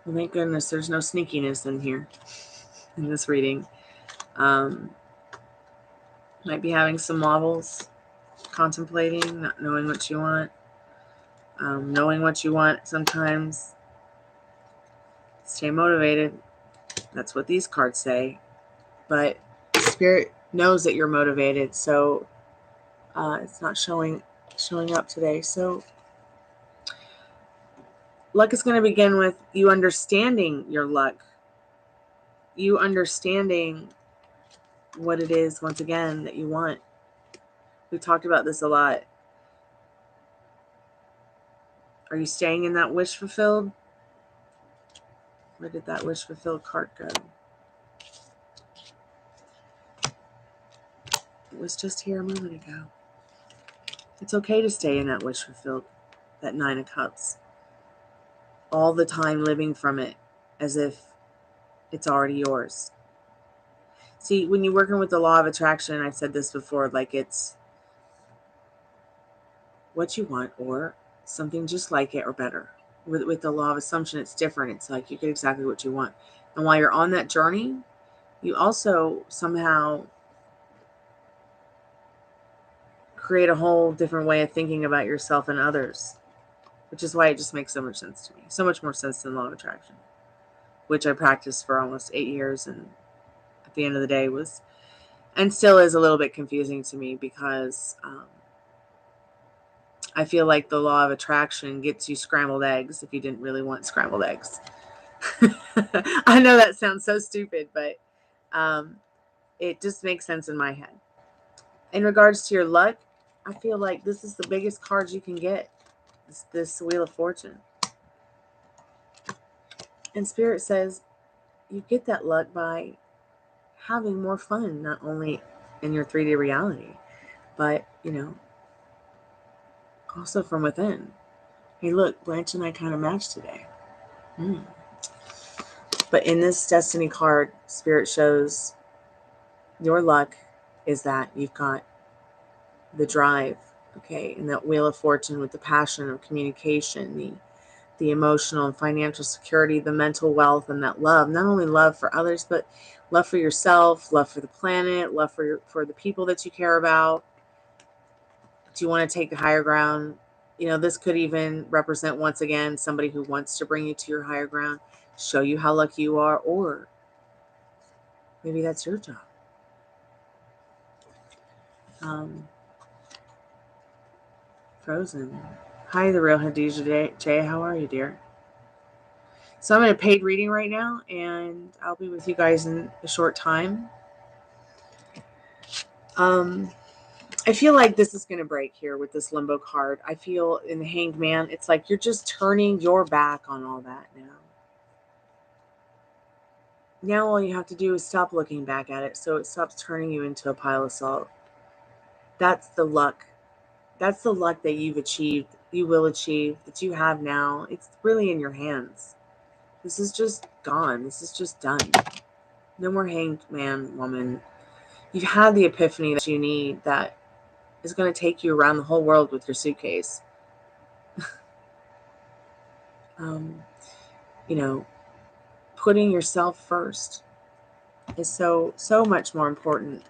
Well, thank goodness there's no sneakiness in here in this reading. Might be having some wobbles, contemplating, not knowing what you want. Knowing what you want sometimes. Stay motivated. That's what these cards say. But Spirit knows that you're motivated, so it's not showing up today. So luck is going to begin with you understanding your luck. You understanding what it is, once again, that you want. We've talked about this a lot. Are you staying in that wish fulfilled? Where did that wish fulfilled card go? It was just here a moment ago. It's okay to stay in that wish fulfilled, that 9 of Cups. All the time living from it as if it's already yours. See, when you're working with the law of attraction, I've said this before, like it's what you want or something just like it or better. With the law of assumption, it's different. It's like you get exactly what you want. And while you're on that journey, you also somehow create a whole different way of thinking about yourself and others, which is why it just makes so much sense to me. So much more sense than law of attraction, which I practiced for almost 8 years. And at the end of the day was, and still is, a little bit confusing to me because I feel like the law of attraction gets you scrambled eggs if you didn't really want scrambled eggs. I know that sounds so stupid, but it just makes sense in my head. In regards to your luck, I feel like this is the biggest card you can get. It's this Wheel of Fortune. And Spirit says you get that luck by having more fun, not only in your 3D reality, but, also from within. Hey, look, Blanche and I kind of matched today. But in this Destiny card, Spirit shows your luck is that you've got the drive, okay, and that Wheel of Fortune with the passion of communication, the emotional and financial security, the mental wealth, and that love. Not only love for others, but love for yourself, love for the planet, love for the people that you care about. Do you want to take the higher ground? This could even represent, once again, somebody who wants to bring you to your higher ground, show you how lucky you are, or maybe that's your job. Frozen. Hi, the real Hadija Jay. How are you, dear? So I'm in a paid reading right now, and I'll be with you guys in a short time. I feel like this is going to break here with this Limbo card. I feel in the Hanged Man, it's like you're just turning your back on all that now. Now all you have to do is stop looking back at it so it stops turning you into a pile of salt. That's the luck. That's the luck that you've achieved, you will achieve, that you have now. It's really in your hands. This is just gone. This is just done. No more Hanged Man, woman. You've had the epiphany that you need that is going to take you around the whole world with your suitcase. Putting yourself first is so much more important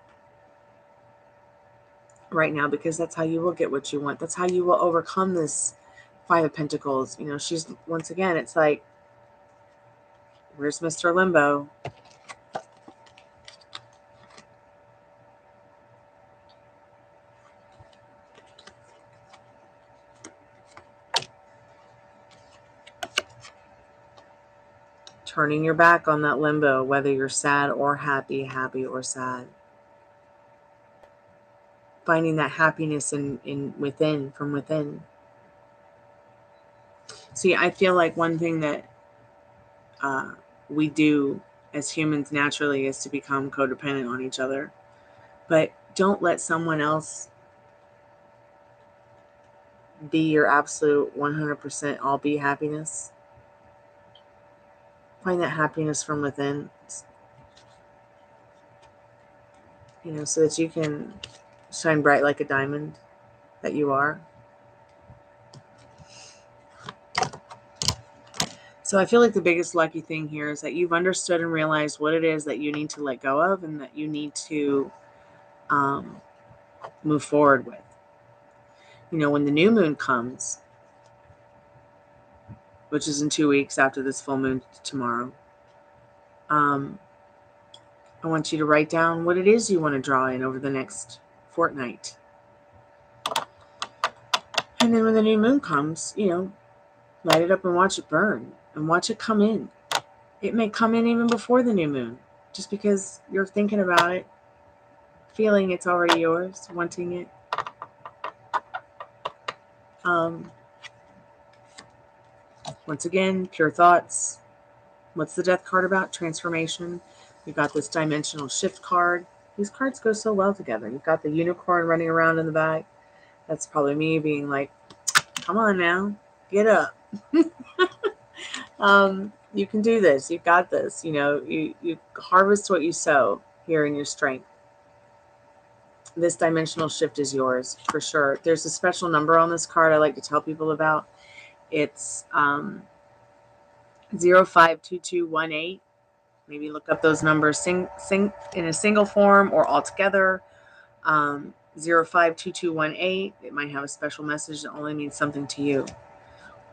right now, because that's how you will get what you want. That's how you will overcome this 5 of Pentacles. She's, once again, it's like, where's Mr. Limbo? Turning your back on that limbo, whether you're sad or happy, happy or sad. Finding that happiness in within, from within. See, I feel like one thing that we do as humans naturally is to become codependent on each other. But don't let someone else be your absolute 100% all be happiness. Find that happiness from within, so that you can shine bright like a diamond that you are. So I feel like the biggest lucky thing here is that you've understood and realized what it is that you need to let go of and that you need to move forward with. When the new moon comes, which is in 2 weeks after this full moon tomorrow, I want you to write down what it is you want to draw in over the next fortnight. And then when the new moon comes, light it up and watch it burn and watch it come in. It may come in even before the new moon, just because you're thinking about it, feeling it's already yours, wanting it. Once again, pure thoughts. What's the death card about? Transformation. You've got this dimensional shift card. These cards go so well together. You've got the unicorn running around in the back. That's probably me being like, come on now, get up. You can do this. You've got this. You harvest what you sow here in your strength. This dimensional shift is yours for sure. There's a special number on this card I like to tell people about. It's 052218. Maybe look up those numbers sing in a single form or all together. 052218. It might have a special message that only means something to you.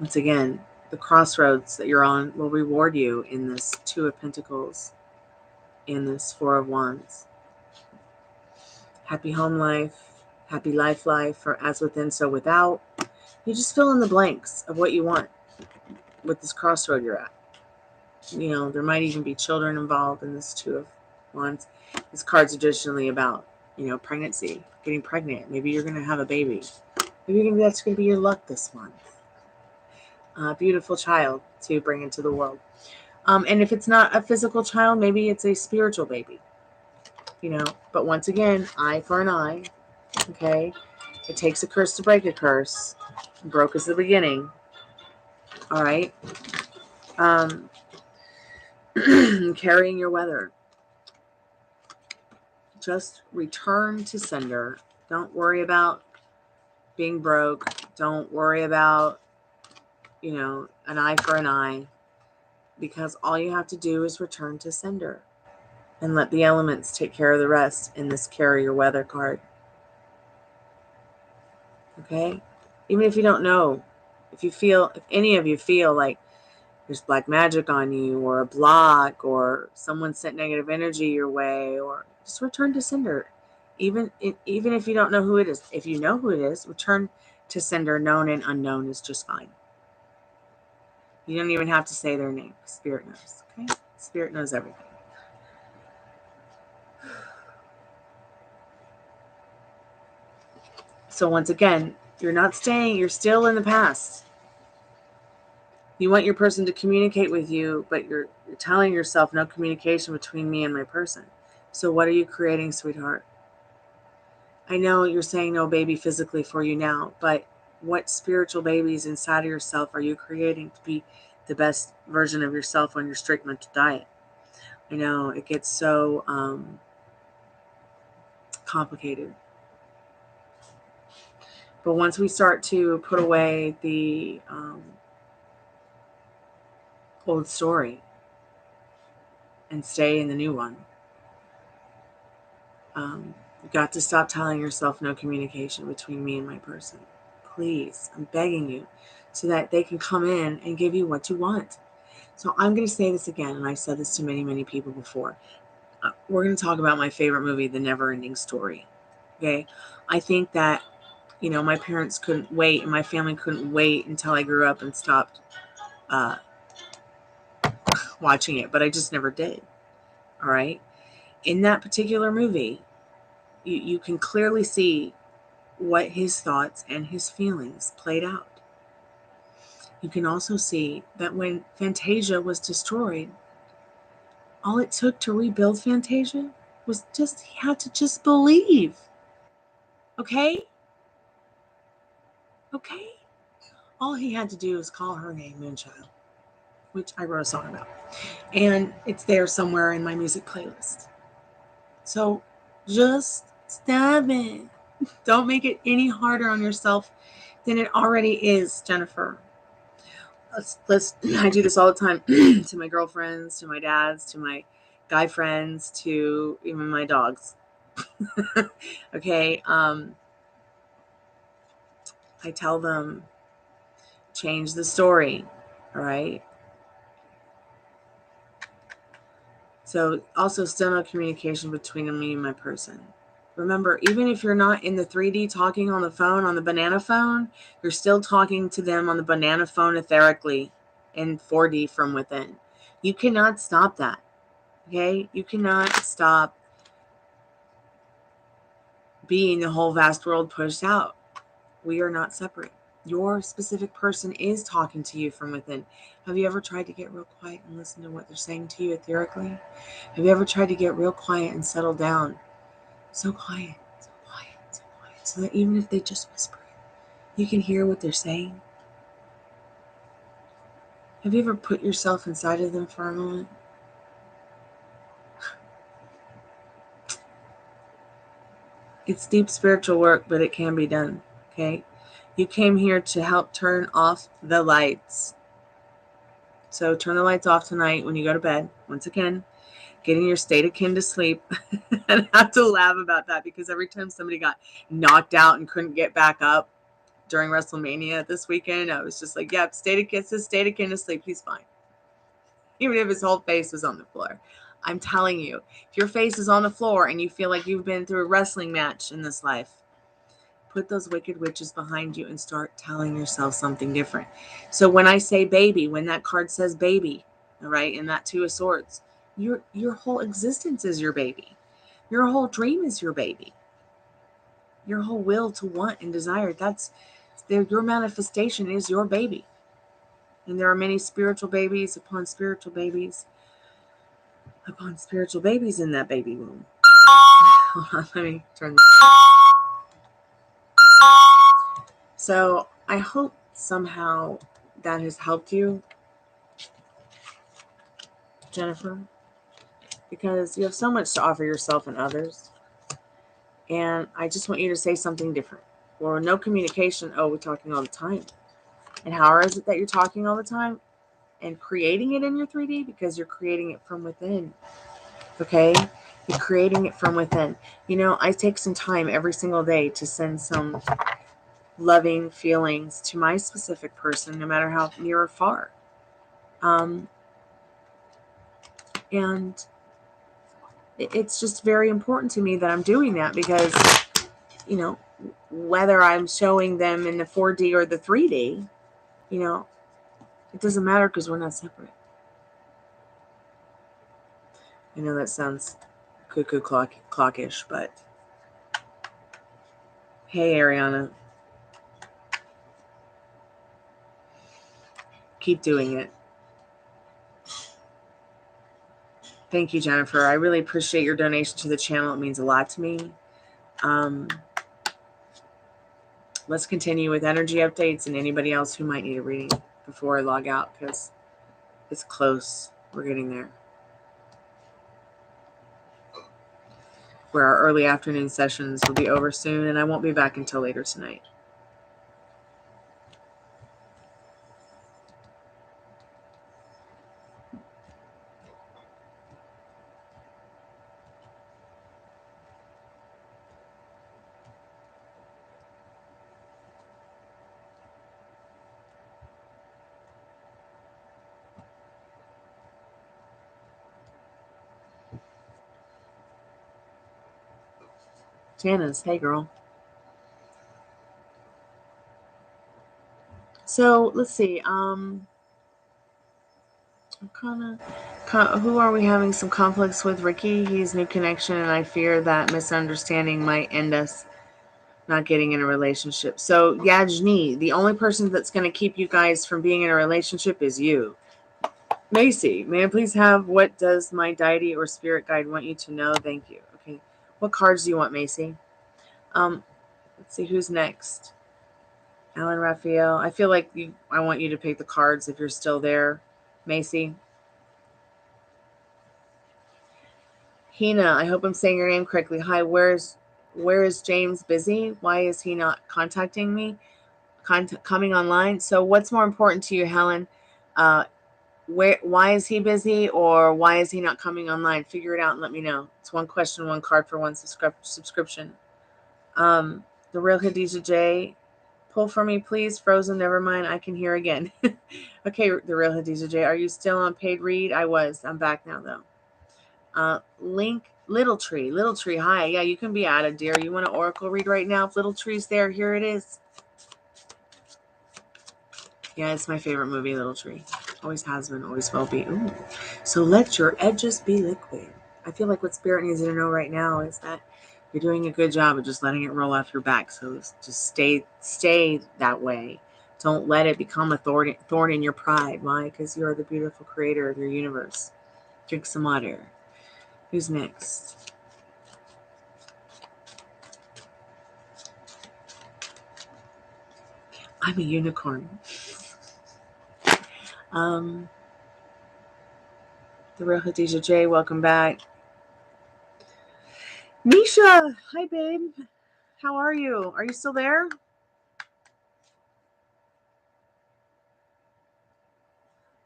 Once again, the crossroads that you're on will reward you in this Two of Pentacles, in this Four of Wands. Happy home life, happy life, or as within, so without. You just fill in the blanks of what you want with this crossroad you're at. There might even be children involved in this Two of Wands. This card's traditionally about, pregnancy, getting pregnant. Maybe you're going to have a baby. Maybe that's going to be your luck this month. A beautiful child to bring into the world. And if it's not a physical child, maybe it's a spiritual baby. But once again, eye for an eye. Okay? It takes a curse to break a curse. Broke is the beginning. All right? Carrying your weather. Just return to sender. Don't worry about being broke. Don't worry about, an eye for an eye. Because all you have to do is return to sender. And let the elements take care of the rest in this carry your weather card. Okay? Even if you don't know, if any of you feel like there's black magic on you or a block or someone sent negative energy your way, or just return to sender. Even if you don't know who it is. If you know who it is, return to sender. Known and unknown is just fine. You don't even have to say their name. Spirit knows. Okay? Spirit knows everything. So once again, you're not staying. You're still in the past. You want your person to communicate with you, but you're telling yourself no communication between me and my person. So what are you creating, sweetheart? I know you're saying no baby physically for you now, but what spiritual babies inside of yourself are you creating to be the best version of yourself on your strict mental diet? I know it gets so complicated. But once we start to put away the old story and stay in the new one, you've got to stop telling yourself no communication between me and my person. Please, I'm begging you, so that they can come in and give you what you want. So I'm going to say this again, and I've said this to many, many people before. We're going to talk about my favorite movie, The Never-Ending Story. Okay? I think that, my parents couldn't wait, and my family couldn't wait until I grew up and stopped watching it, but I just never did. All right? In that particular movie, you can clearly see what his thoughts and his feelings played out. You can also see that when Fantasia was destroyed, all it took to rebuild Fantasia was he had to just believe. Okay? Okay? All he had to do was call her name, Moonchild, which I wrote a song about. And it's there somewhere in my music playlist. So just stop it. Don't make it any harder on yourself than it already is, Jennifer. I do this all the time to my girlfriends, to my dads, to my guy friends, to even my dogs. Okay. I tell them, change the story. All right. So also still no communication between me and my person. Remember, even if you're not in the 3D talking on the phone, on the banana phone, you're still talking to them on the banana phone etherically in 4D from within. You cannot stop that. Okay? You cannot stop being the whole vast world pushed out. We are not separate. Your specific person is talking to you from within. Have you ever tried to get real quiet and listen to what they're saying to you etherically? Have you ever tried to get real quiet and settle down? So quiet, so quiet, so quiet. So that even if they just whisper it, you can hear what they're saying. Have you ever put yourself inside of them for a moment? It's deep spiritual work, but it can be done, okay? You came here to help turn off the lights. So turn the lights off tonight when you go to bed. Once again, getting your state akin to sleep. And I have to laugh about that because every time somebody got knocked out and couldn't get back up during WrestleMania this weekend, I was just like, yeah, state akin to sleep. He's fine. Even if his whole face was on the floor. I'm telling you, if your face is on the floor and you feel like you've been through a wrestling match in this life, put those wicked witches behind you and start telling yourself something different. So when I say baby, when that card says baby, all right, and that Two of Swords, your whole existence is your baby. Your whole dream is your baby. Your whole will to want and desire, your manifestation is your baby. And there are many spiritual babies upon spiritual babies upon spiritual babies in that baby womb. Hold on, let me turn this on. So I hope somehow that has helped you, Jennifer, because you have so much to offer yourself and others. And I just want you to say something different. Well, no communication. Oh, we're talking all the time. And how is it that you're talking all the time and creating it in your 3D? Because you're creating it from within. Okay? You're creating it from within. You know, I take some time every single day to send some loving feelings to my specific person, no matter how near or far. And it's just very important to me that I'm doing that because, you know, whether I'm showing them in the 4D or the 3D, you know, it doesn't matter because we're not separate. I know that sounds cuckoo clockish, but hey, Ariana, keep doing it. Thank you, Jennifer. I really appreciate your donation to the channel. It means a lot to me. Let's continue with energy updates and anybody else who might need a reading before I log out because it's close. We're getting there. Where our early afternoon sessions will be over soon, and I won't be back until later tonight. Janice, hey girl. So let's see. Who are we having some conflicts with? Ricky. He's new connection, and I fear that misunderstanding might end us not getting in a relationship. So Yajni, the only person that's going to keep you guys from being in a relationship is you. Macy, may I please have what does my deity or spirit guide want you to know? Thank you. Okay. What cards do you want, Macy? Let's see who's next. Alan Raphael. I feel like I want you to pick the cards if you're still there. Macy. Hina, I hope I'm saying your name correctly. Hi, where is James busy? Why is he not contacting me? Coming online. So what's more important to you, Helen? Why is he busy, or why is he not coming online? Figure it out and let me know. It's one question, one card for one subscription. The real Khadijah J. Pull for me, please. Frozen, never mind. I can hear again. Okay, the real Khadijah J. Are you still on paid read? I was. I'm back now, though. Link, Little Tree. Little Tree, hi. Yeah, you can be added, dear. You want an oracle read right now? If Little Tree's there, here it is. Yeah, it's my favorite movie, Little Tree. Always has been, always will be. Ooh. So let your edges be liquid. I feel like what Spirit needs you to know right now is that you're doing a good job of just letting it roll off your back. So just stay that way. Don't let it become a thorn in your pride. Why? Because you're the beautiful creator of your universe. Drink some water. Who's next? I'm a unicorn. The real Khadijah J, welcome back. Misha, hi babe. How are you? Are you still there?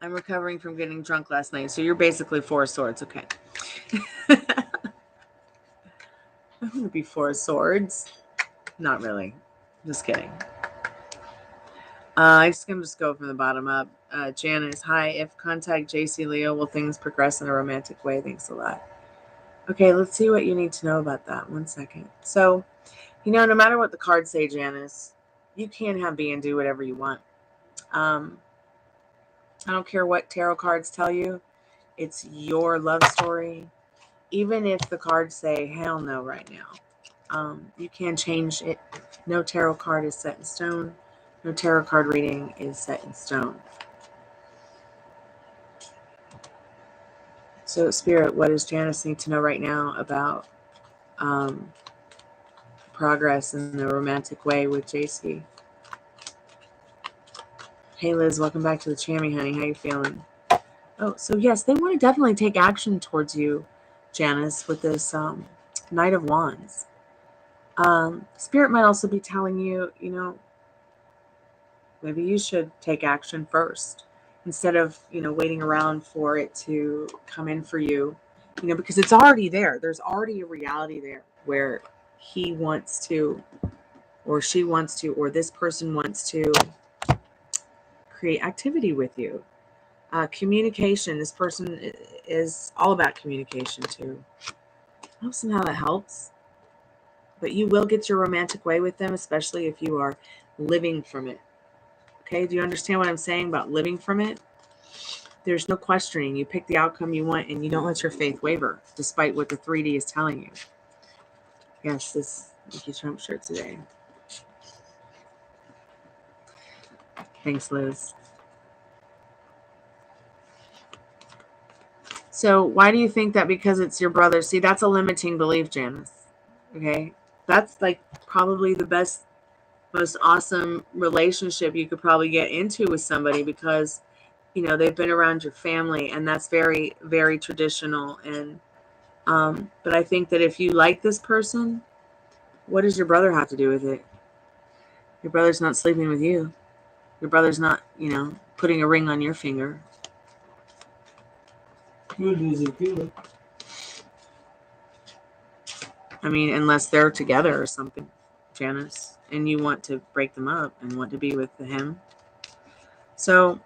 I'm recovering from getting drunk last night. So you're basically Four of Swords. Okay. I'm going to be Four of Swords. Not really. Just kidding. I'm just going to go from the bottom up. Janice, hi. If contact JC Leo, will things progress in a romantic way? Thanks a lot. Okay, let's see what you need to know about that. 1 second. So, no matter what the cards say, Janice, you can have B and do whatever you want. I don't care what tarot cards tell you. It's your love story. Even if the cards say, hell no right now, you can change it. No tarot card is set in stone. No tarot card reading is set in stone. So, Spirit, what does Janice need to know right now about progress in the romantic way with JC? Hey, Liz, welcome back to the Chammy, honey. How you feeling? Oh, so yes, they want to definitely take action towards you, Janice, with this Knight of Wands. Spirit might also be telling you, maybe you should take action first instead of, waiting around for it to come in for you, because it's already there. There's already a reality there where he wants to, or she wants to, or this person wants to create activity with you. Communication. This person is all about communication too. I hope somehow that helps. But you will get your romantic way with them, especially if you are living from it. Okay, do you understand what I'm saying about living from it? There's no questioning. You pick the outcome you want and you don't let your faith waver, despite what the 3D is telling you. Yes, this Mickey Trump shirt today. Thanks, Liz. So why do you think that because it's your brother? See, that's a limiting belief, Janice. Okay? That's like probably the best, most awesome relationship you could probably get into with somebody because they've been around your family, and that's very, very traditional. And but I think that if you like this person, what does your brother have to do with it? Your brother's not sleeping with you. Your brother's not, putting a ring on your finger. Good is it good? I mean, unless they're together or something, Janice, and you want to break them up and want to be with him. So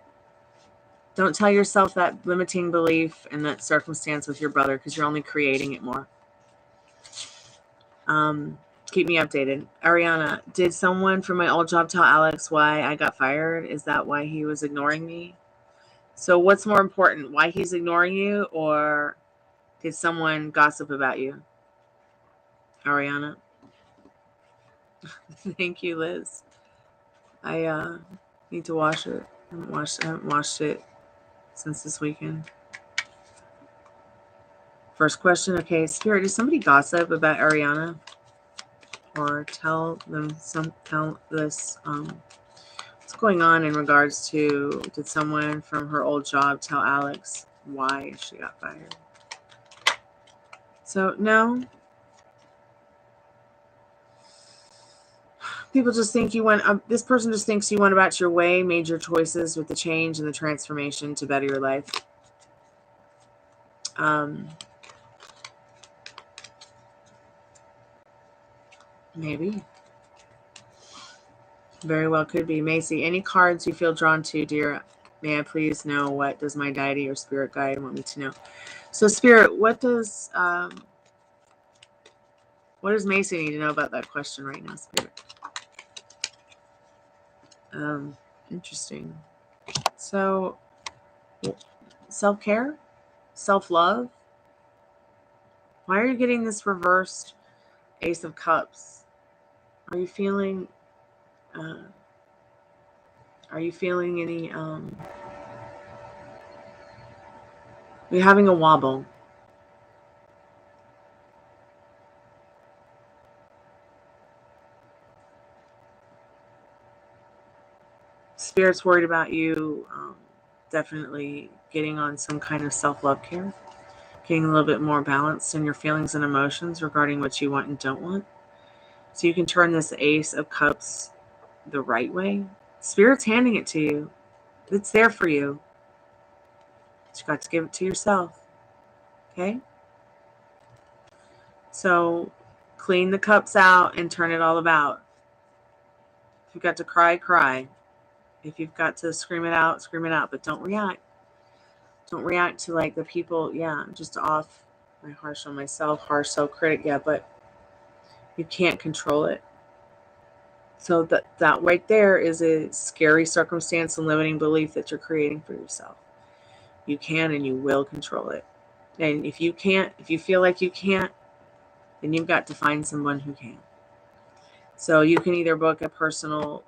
don't tell yourself that limiting belief and that circumstance with your brother because you're only creating it more. Keep me updated. Ariana, did someone from my old job tell Alex why I got fired? Is that why he was ignoring me? So what's more important, why he's ignoring you, or did someone gossip about you? Ariana? Thank you, Liz. I need to wash it. I haven't washed it since this weekend. First question. Okay, Spirit, did somebody gossip about Ariana? Or tell this going on in regards to, did someone from her old job tell Alex why she got fired? So, no. People just think you went, this person just thinks you went about your way, made your choices with the change and the transformation to better your life. Maybe. Very well could be. Macy, any cards you feel drawn to, dear, may I please know what does my deity or spirit guide want me to know? So spirit, what does Macy need to know about that question right now, spirit? Interesting. So self-care, self-love. Why are you getting this reversed Ace of Cups? Are you feeling any you're having a wobble? Spirit's worried about you definitely getting on some kind of self-love care, getting a little bit more balanced in your feelings and emotions regarding what you want and don't want. So you can turn this Ace of Cups the right way. Spirit's handing it to you. It's there for you. But you got to give it to yourself. Okay? So clean the cups out and turn it all about. If you've got to cry, cry. If you've got to scream it out, but don't react. Don't react to like the people, just off. I'm harsh on myself, harsh self-critic, but you can't control it. So that right there is a scary circumstance and limiting belief that you're creating for yourself. You can and you will control it. And if you can't, if you feel like you can't, then you've got to find someone who can. So you can either book a personal,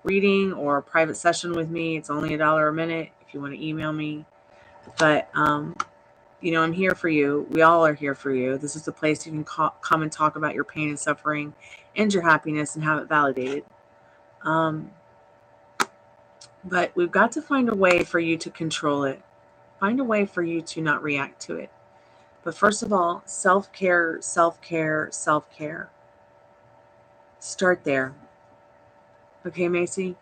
reading or a private session with me. It's only $1 a minute if you want to email me. But, I'm here for you. We all are here for you. This is a place you can come and talk about your pain and suffering and your happiness and have it validated. But we've got to find a way for you to control it. Find a way for you to not react to it. But first of all, self-care, self-care, self-care. Start there. Okay, Macy?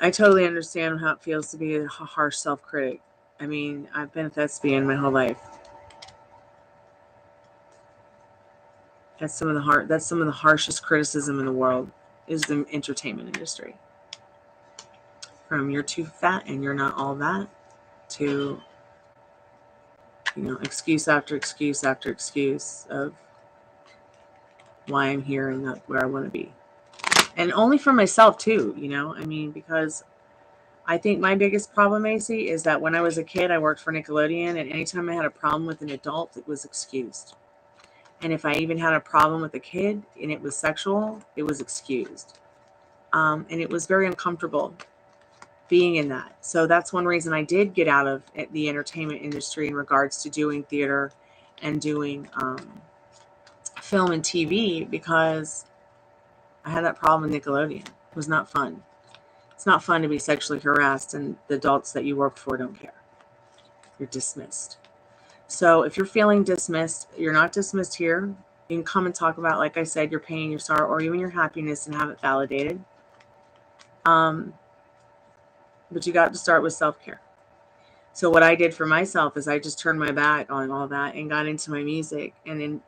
I totally understand how it feels to be a harsh self-critic. I mean, I've been a thespian my whole life. That's some of the harshest criticism in the world is the entertainment industry. From you're too fat and you're not all that to, excuse after excuse after excuse of why I'm here and not where I want to be. And only for myself too, because I think my biggest problem, Macy, is that when I was a kid, I worked for Nickelodeon, and anytime I had a problem with an adult, it was excused. And if I even had a problem with a kid and it was sexual, it was excused. And it was very uncomfortable being in that. So that's one reason I did get out of the entertainment industry in regards to doing theater and doing film and TV, because I had that problem with Nickelodeon. It was not fun. It's not fun to be sexually harassed and the adults that you work for don't care. You're dismissed. So if you're feeling dismissed, you're not dismissed here. You can come and talk about, like I said, your pain, your sorrow, or even your happiness and have it validated. But you got to start with self-care. So what I did for myself is I just turned my back on all that and got into my music. And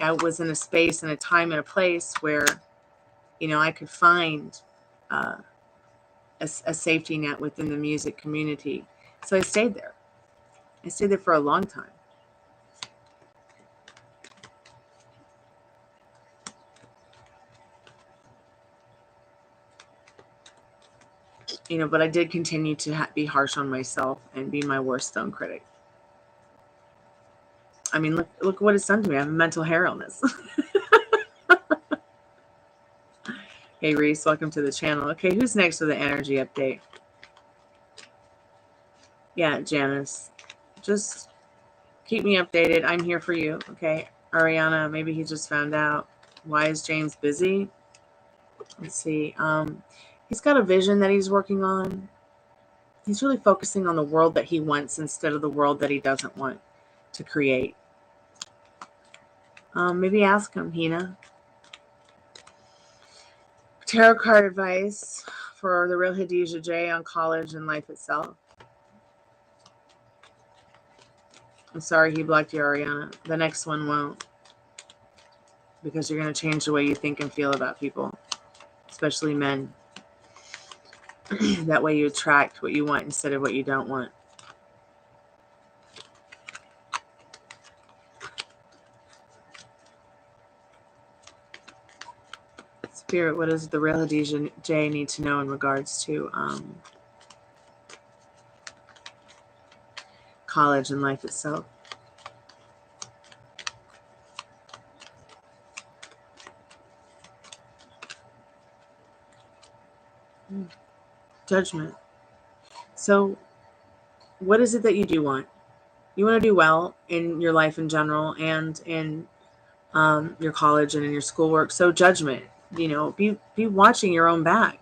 I was in a space and a time and a place where, I could find a safety net within the music community. So I stayed there. I stayed there for a long time. But I did continue to be harsh on myself and be my worst own critic. I mean, look what it's done to me. I have a mental hair illness. Hey, Reese, welcome to the channel. Okay, who's next with the energy update? Yeah, Janice. Just Keep me updated. I'm here for you. Okay, Ariana, maybe he just found out. Why is James busy? Let's see. He's got a vision that he's working on. He's really focusing on the world that he wants instead of the world that he doesn't want to create. Maybe ask him, Hina. Tarot card advice for the real Khadijah J on college and life itself. I'm sorry he blocked you, Ariana. The next one won't. Because you're going to change the way you think and feel about people, especially men. That way you attract what you want instead of what you don't want. Spirit, what does the real Khadijah J need to know in regards to college and life itself? Judgment. So what is it that you do want? You want to do well in your life in general and in your college and in your schoolwork. So judgment, be watching your own back,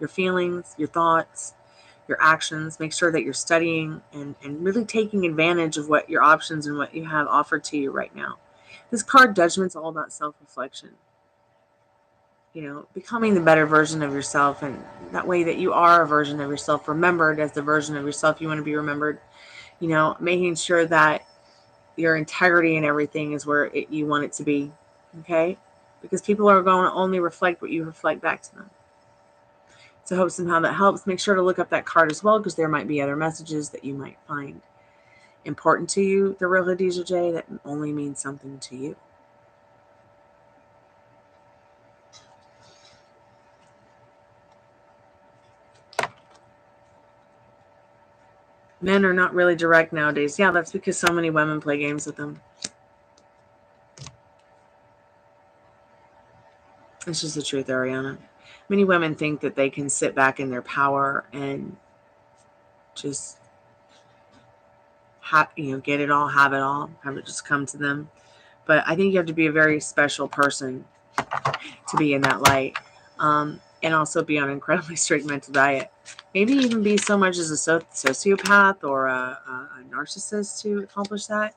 your feelings, your thoughts, your actions. Make sure that you're studying and really taking advantage of what your options and what you have offered to you right now. This card, Judgment's all about self-reflection. Becoming the better version of yourself, and that way that you are a version of yourself, remembered as the version of yourself you want to be remembered. Making sure that your integrity and everything is where you want it to be. Okay? Because people are going to only reflect what you reflect back to them. So I hope somehow that helps. Make sure to look up that card as well, because there might be other messages that you might find important to you, the real Khadijah J, that only means something to you. Men are not really direct nowadays. Yeah, that's because so many women play games with them. It's just the truth, Ariana. Many women think that they can sit back in their power and just get it all, have it just come to them. But I think you have to be a very special person to be in that light, and also be on an incredibly strict mental diet. Maybe even be so much as a sociopath or a narcissist to accomplish that.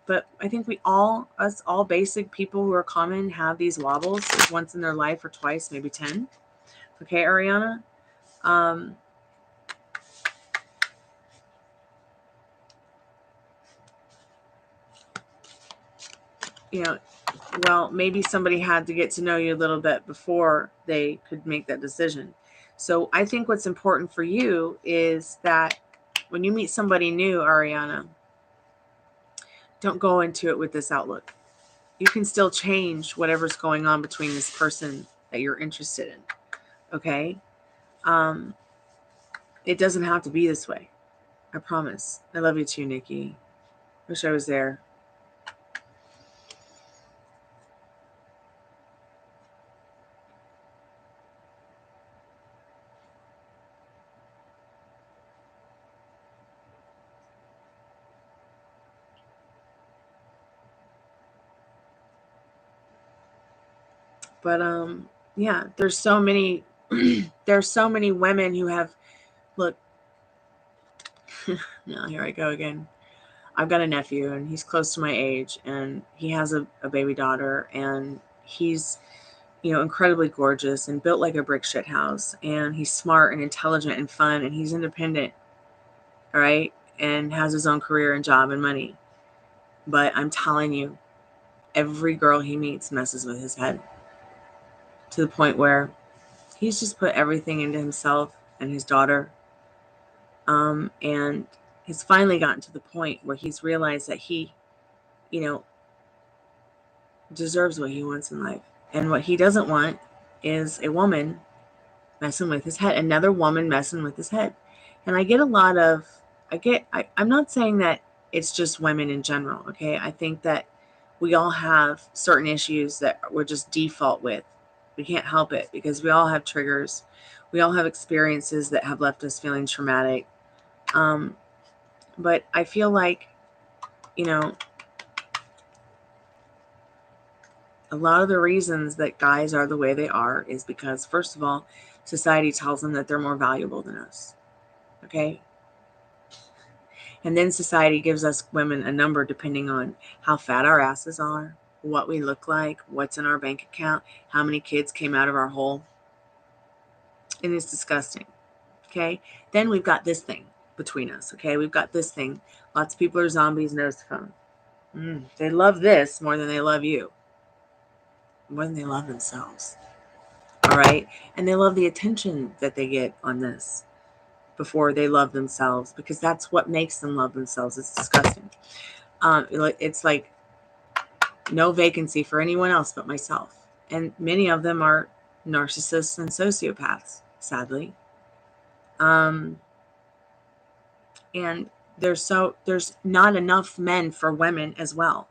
But I think us all basic people who are common, have these wobbles once in their life or twice, maybe 10. Okay, Ariana? Well, maybe somebody had to get to know you a little bit before they could make that decision. So I think what's important for you is that when you meet somebody new, Ariana, don't go into it with this outlook. You can still change whatever's going on between this person that you're interested in. Okay? It doesn't have to be this way. I promise. I love you too, Nikki. Wish I was there. But yeah, there's so many women who have, look, no, here I go again. I've got a nephew and he's close to my age, and he has a baby daughter, and he's, incredibly gorgeous and built like a brick shit house, and he's smart and intelligent and fun, and he's independent, all right, and has his own career and job and money. But I'm telling you, every girl he meets messes with his head to the point where he's just put everything into himself and his daughter. And he's finally gotten to the point where he's realized that he, deserves what he wants in life. And what he doesn't want is a woman messing with his head, another woman messing with his head. And I get a lot of, I'm not saying that it's just women in general, okay? I think that we all have certain issues that we're just default with. We can't help it because we all have triggers. We all have experiences that have left us feeling traumatic. But I feel like you know, a lot of the reasons that guys are the way they are is because, first of all, society tells them that they're more valuable than us. Okay? And then society gives us women a number depending on how fat our asses are, what we look like, what's in our bank account, how many kids came out of our hole. And it's disgusting. Okay? Then we've got this thing between us. Okay? We've got this thing. Lots of people are zombies, nose to phone. They love this more than they love you. More than they love themselves. All right? And they love the attention that they get on this before they love themselves, because that's what makes them love themselves. It's disgusting. It's like no vacancy for anyone else but myself. And many of them are narcissists and sociopaths, sadly. And there's not enough men for women as well.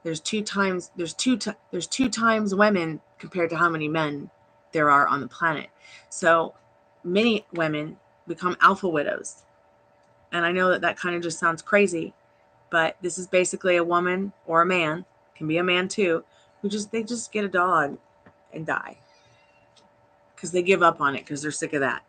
There's two times women compared to how many men there are on the planet. So many women become alpha widows. And I know that kind of just sounds crazy, but this is basically a woman or a man, can be a man too, they just get a dog and die because they give up on it because they're sick of that.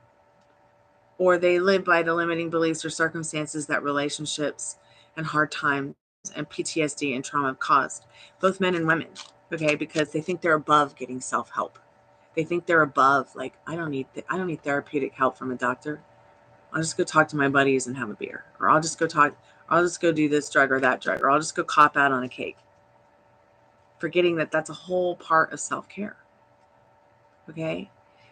Or they live by the limiting beliefs or circumstances that relationships and hard times and PTSD and trauma have caused, both men and women, okay, because they think they're above getting self-help. They think they're above, like, I don't need therapeutic help from a doctor. I'll just go talk to my buddies and have a beer. Or I'll just go do this drug or that drug. Or I'll just go cop out on a cake. Forgetting that that's a whole part of self-care. Okay?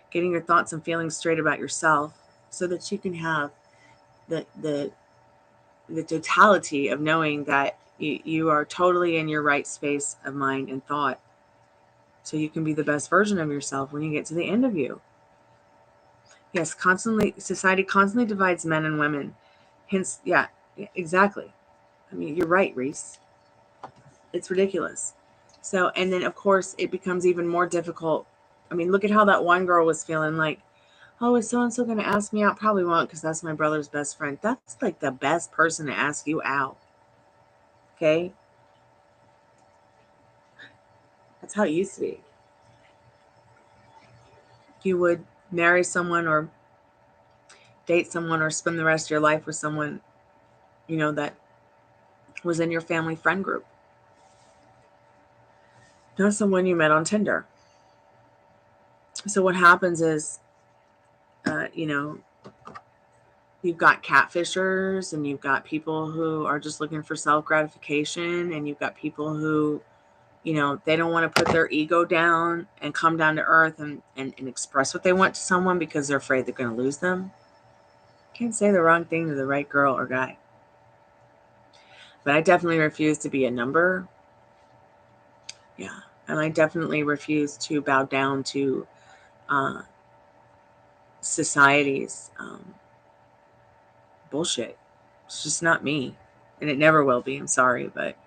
Getting your thoughts and feelings straight about yourself so that you can have the totality of knowing that you are totally in your right space of mind and thought, so you can be the best version of yourself when you get to the end of you. Yes, society constantly divides men and women. Hence, yeah, exactly. I mean, you're right, Reese. It's ridiculous. So, and then of course it becomes even more difficult. I mean, look at how that one girl was feeling like, oh, is so-and-so going to ask me out? Probably won't, because that's my brother's best friend. That's like the best person to ask you out. Okay? That's how it used to be. You would marry someone or date someone or spend the rest of your life with someone, that was in your family friend group. Not someone you met on Tinder. So what happens is, you've got catfishers, and you've got people who are just looking for self-gratification, and you've got people who, they don't want to put their ego down and come down to earth and express what they want to someone because they're afraid they're going to lose them. Can't say the wrong thing to the right girl or guy. But I definitely refuse to be a number. Yeah. And I definitely refuse to bow down to society's bullshit. It's just not me. And it never will be. I'm sorry, but.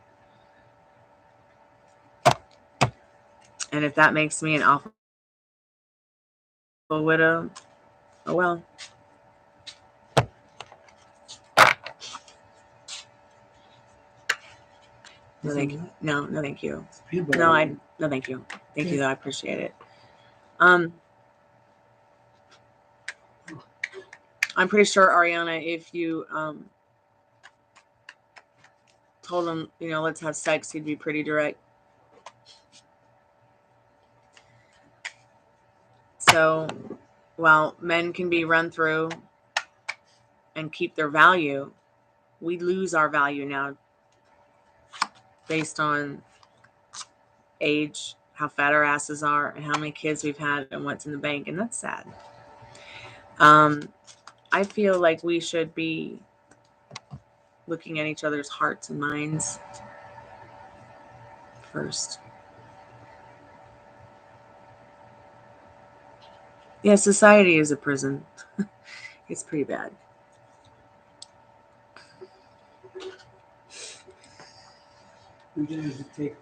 And if that makes me an alpha widow, oh well. No, thank you. No, thank you. No, thank you. Thank you, though. I appreciate it. I'm pretty sure, Ariana, if you told him, let's have sex, he'd be pretty direct. So, while men can be run through and keep their value, we lose our value now based on age, how fat our asses are, and how many kids we've had, and what's in the bank, and that's sad. I feel like we should be looking at each other's hearts and minds first. Yeah, society is a prison. It's pretty bad. You're going to take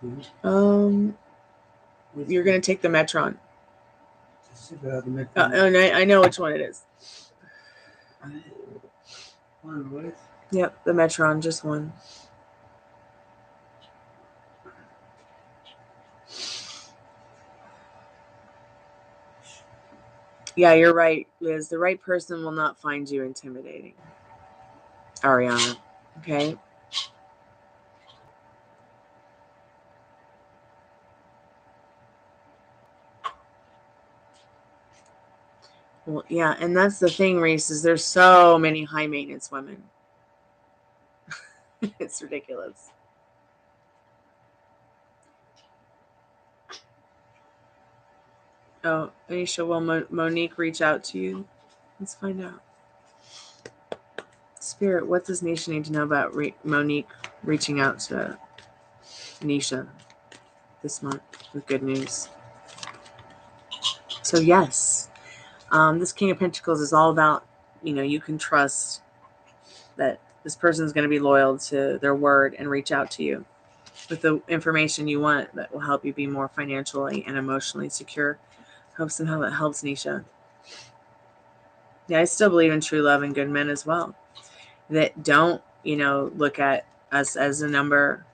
You're going to take the Metron. The Metron. And I know which one it is. One, right? Yep, the Metron, just one. Yeah, you're right, Liz. The right person will not find you intimidating, Ariana. Okay? Well, yeah, and that's the thing, Reese, is there's so many high maintenance women. It's ridiculous. Oh, Aisha, will Monique reach out to you? Let's find out. Spirit, what does Nisha need to know about Monique reaching out to Nisha this month with good news? So yes, this King of Pentacles is all about, you can trust that this person is going to be loyal to their word and reach out to you with the information you want that will help you be more financially and emotionally secure. Hope somehow that helps, Nisha. Yeah, I still believe in true love and good men as well, that don't, look at us as a number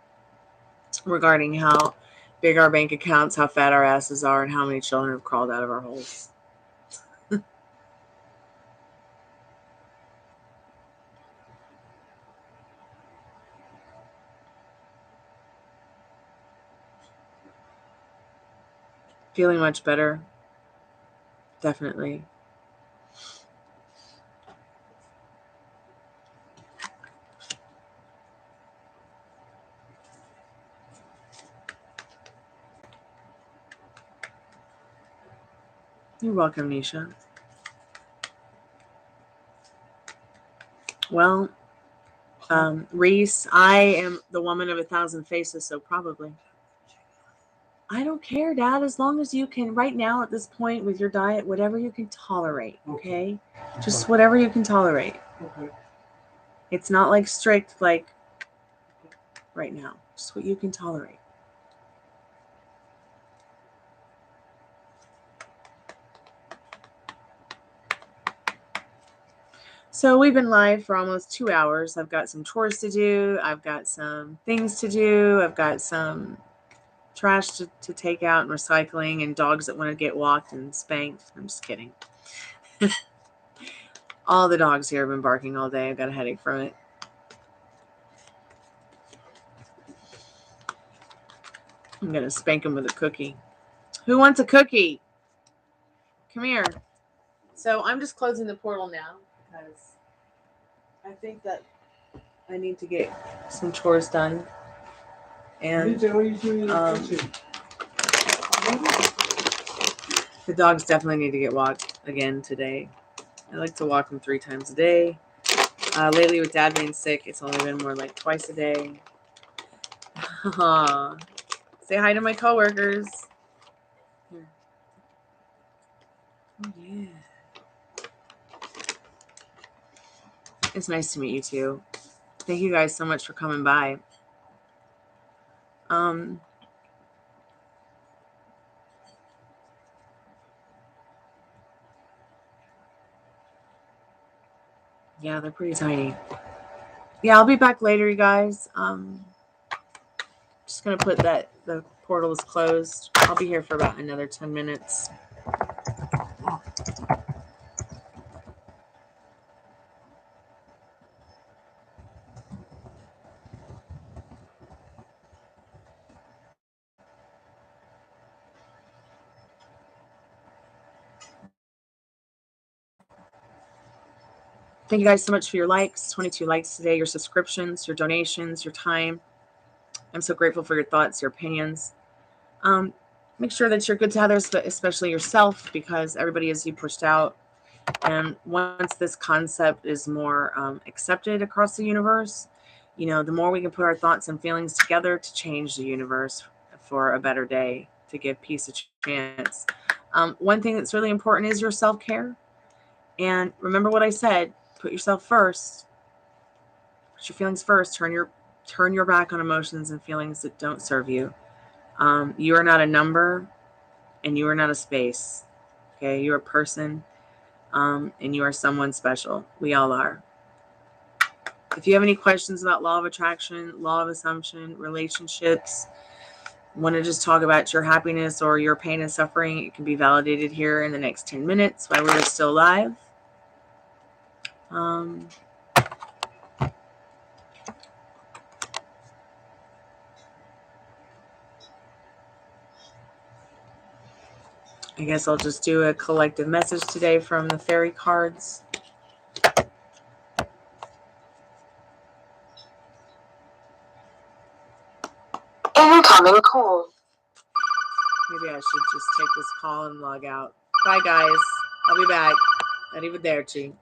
regarding how big our bank accounts, how fat our asses are, and how many children have crawled out of our holes. Feeling much better. Definitely. You're welcome, Nisha. Well, Reese, I am the woman of 1,000 faces, so probably. I don't care, Dad, as long as you can, right now at this point with your diet, whatever you can tolerate, okay? Just whatever you can tolerate. Okay. It's not like strict, like right now. Just what you can tolerate. So we've been live for almost 2 hours. I've got some chores to do. I've got some things to do. I've got some trash to take out and recycling, and dogs that want to get walked and spanked. I'm just kidding. All the dogs here have been barking all day. I've got a headache from it. I'm going to spank them with a cookie. Who wants a cookie? Come here. So I'm just closing the portal now because I think that I need to get some chores done. And What are you doing in the kitchen? the dogs definitely need to get walked again today. I like to walk them 3 times a day. Lately with Dad being sick, it's only been more like twice a day. Say hi to my coworkers. Here. Oh, yeah. It's nice to meet you too. Thank you guys so much for coming by. Yeah, they're pretty tiny. Yeah, I'll be back later, you guys. Just gonna put that the portal is closed. I'll be here for about another 10 minutes. Thank you guys so much for your likes. 22 likes today, your subscriptions, your donations, your time. I'm so grateful for your thoughts, your opinions. Make sure that you're good to others, but especially yourself, because everybody is you pushed out. And once this concept is more accepted across the universe, the more we can put our thoughts and feelings together to change the universe for a better day, to give peace a chance. One thing that's really important is your self-care. And remember what I said, put yourself first. Put your feelings first. Turn your back on emotions and feelings that don't serve you. You are not a number, and you are not a space. Okay, you're a person, and you are someone special. We all are. If you have any questions about law of attraction, law of assumption, relationships, want to just talk about your happiness or your pain and suffering, it can be validated here in the next 10 minutes while we're still live. I guess I'll just do a collective message today from the fairy cards. Incoming call. Maybe I should just take this call and log out. Bye, guys. I'll be back. Not even there, Chi.